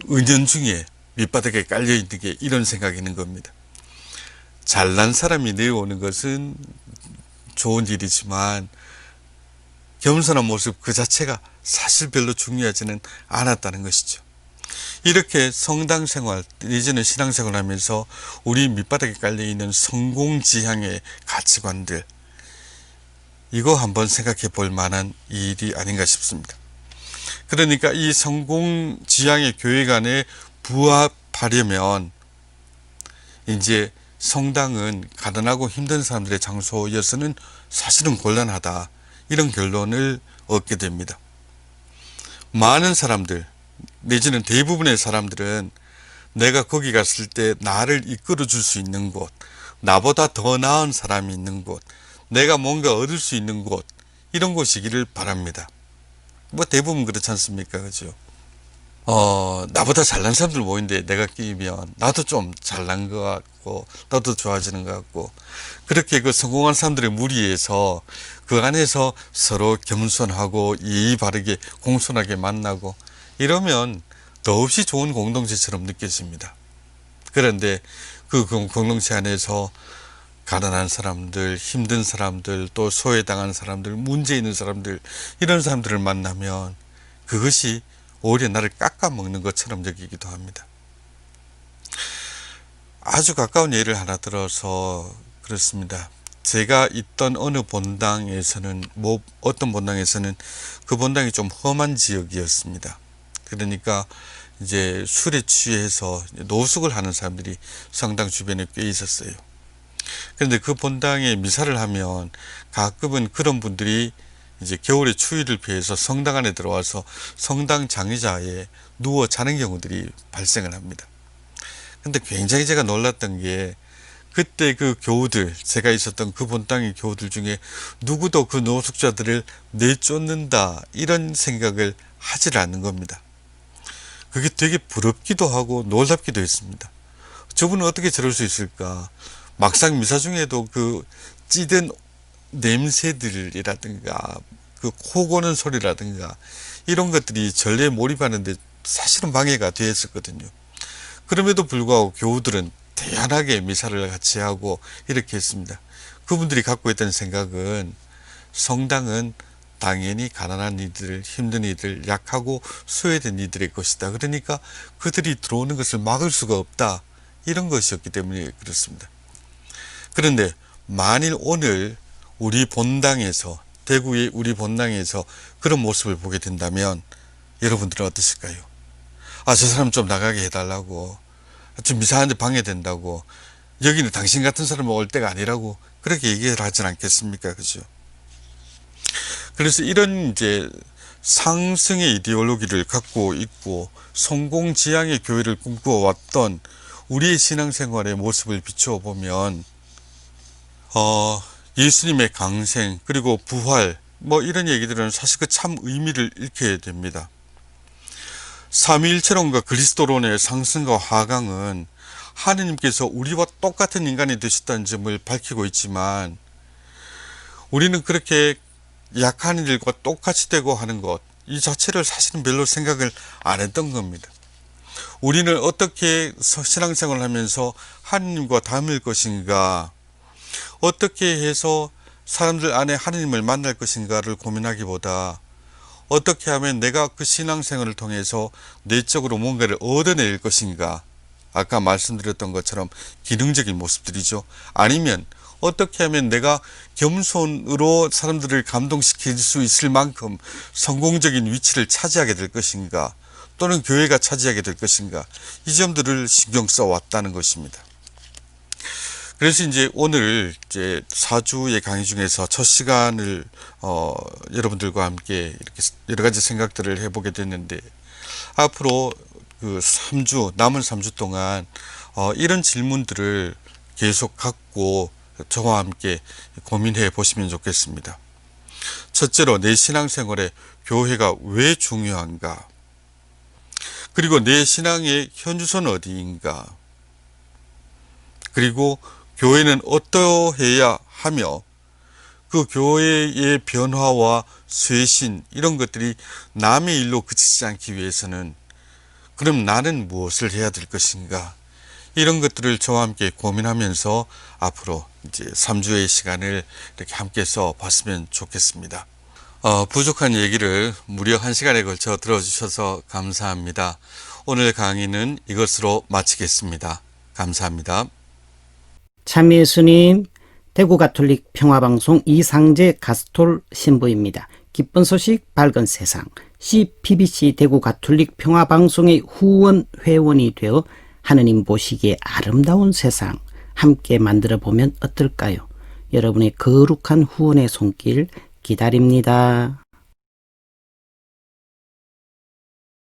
S2: 은연중에 밑바닥에 깔려 있는 게 이런 생각이 있는 겁니다. 잘난 사람이 내려오는 것은 좋은 일이지만 겸손한 모습 그 자체가 사실 별로 중요하지는 않았다는 것이죠. 이렇게 성당 생활 내지는 신앙생활 하면서 우리 밑바닥에 깔려있는 성공지향의 가치관들, 이거 한번 생각해 볼 만한 일이 아닌가 싶습니다. 그러니까 이 성공지향의 교회 간에 부합하려면 이제 성당은 가난하고 힘든 사람들의 장소여서는 사실은 곤란하다. 이런 결론을 얻게 됩니다. 많은 사람들, 내지는 대부분의 사람들은 내가 거기 갔을 때 나를 이끌어 줄 수 있는 곳, 나보다 더 나은 사람이 있는 곳, 내가 뭔가 얻을 수 있는 곳, 이런 곳이기를 바랍니다. 뭐 대부분 그렇지 않습니까? 그죠? 나보다 잘난 사람들 모인데 내가 끼면 나도 좀 잘난 것 같고, 나도 좋아지는 것 같고, 그렇게 그 성공한 사람들의 무리에서 그 안에서 서로 겸손하고 예의 바르게 공손하게 만나고 이러면 더없이 좋은 공동체처럼 느껴집니다. 그런데 그 공동체 안에서 가난한 사람들, 힘든 사람들, 또 소외당한 사람들, 문제 있는 사람들, 이런 사람들을 만나면 그것이 오히려 나를 깎아먹는 것처럼 여기기도 합니다. 아주 가까운 예를 하나 들어서 그렇습니다. 제가 있던 어느 본당에서는, 어떤 본당에서는 그 본당이 좀 험한 지역이었습니다. 그러니까 이제 술에 취해서 노숙을 하는 사람들이 성당 주변에 꽤 있었어요. 그런데 그 본당에 미사를 하면 가끔은 그런 분들이 이제 겨울에 추위를 피해서 성당 안에 들어와서 성당 장의자에 누워 자는 경우들이 발생을 합니다. 근데 굉장히 제가 놀랐던 게, 그때 그 교우들, 제가 있었던 그 본당의 교우들 중에 누구도 그 노숙자들을 내쫓는다 이런 생각을 하질 않는 겁니다. 그게 되게 부럽기도 하고 놀랍기도 했습니다. 저분은 어떻게 저럴 수 있을까? 막상 미사 중에도 그 찌든 냄새들이라든가 그 코 고는 소리라든가 이런 것들이 전례에 몰입하는데 사실은 방해가 되었었거든요. 그럼에도 불구하고 교우들은 대안하게 미사를 같이 하고 이렇게 했습니다. 그분들이 갖고 있던 생각은 성당은 당연히 가난한 이들, 힘든 이들, 약하고 소외된 이들의 것이다. 그러니까 그들이 들어오는 것을 막을 수가 없다. 이런 것이었기 때문에 그렇습니다. 그런데 만일 오늘 우리 본당에서, 대구의 우리 본당에서 그런 모습을 보게 된다면 여러분들은 어떠실까요? 저 사람 좀 나가게 해달라고, 좀 미사한데 방해된다고, 여기는 당신 같은 사람 올 때가 아니라고 그렇게 얘기를 하진 않겠습니까? 그죠? 그래서 이런 이제 상승의 이데올로기를 갖고 있고 성공지향의 교회를 꿈꾸어왔던 우리의 신앙생활의 모습을 비추어 보면 예수님의 강생 그리고 부활 뭐 이런 얘기들은 사실 그 참 의미를 잃게 됩니다. 삼위일체론과 그리스도론의 상승과 하강은 하느님께서 우리와 똑같은 인간이 되셨다는 점을 밝히고 있지만, 우리는 그렇게 약한 이들과 똑같이 되고 하는 것, 이 자체를 사실은 별로 생각을 안 했던 겁니다. 우리는 어떻게 신앙생활을 하면서 하느님과 닮을 것인가, 어떻게 해서 사람들 안에 하느님을 만날 것인가를 고민하기보다 어떻게 하면 내가 그 신앙생활을 통해서 내적으로 뭔가를 얻어낼 것인가, 아까 말씀드렸던 것처럼 기능적인 모습들이죠. 아니면 어떻게 하면 내가 겸손으로 사람들을 감동시킬 수 있을 만큼 성공적인 위치를 차지하게 될 것인가, 또는 교회가 차지하게 될 것인가, 이 점들을 신경 써 왔다는 것입니다. 그래서 이제 오늘 이제 4주의 강의 중에서 첫 시간을 여러분들과 함께 이렇게 여러 가지 생각들을 해보게 됐는데, 앞으로 그 3주, 남은 3주 동안 이런 질문들을 계속 갖고 저와 함께 고민해 보시면 좋겠습니다. 첫째로, 내 신앙생활에 교회가 왜 중요한가? 그리고 내 신앙의 현주소는 어디인가? 그리고 교회는 어떠해야 하며 그 교회의 변화와 쇄신, 이런 것들이 남의 일로 그치지 않기 위해서는 그럼 나는 무엇을 해야 될 것인가? 이런 것들을 저와 함께 고민하면서 앞으로 이제 3주의 시간을 이렇게 함께 써 봤으면 좋겠습니다. 부족한 얘기를 무려 1시간에 걸쳐 들어주셔서 감사합니다. 오늘 강의는 이것으로 마치겠습니다. 감사합니다.
S3: 참 예수님, 대구 가톨릭 평화방송 이상재 가스톨 신부입니다. 기쁜 소식 밝은 세상 CPBC 대구 가톨릭 평화방송의 후원 회원이 되어 하느님 보시기에 아름다운 세상 함께 만들어 보면 어떨까요? 여러분의 거룩한 후원의 손길 기다립니다.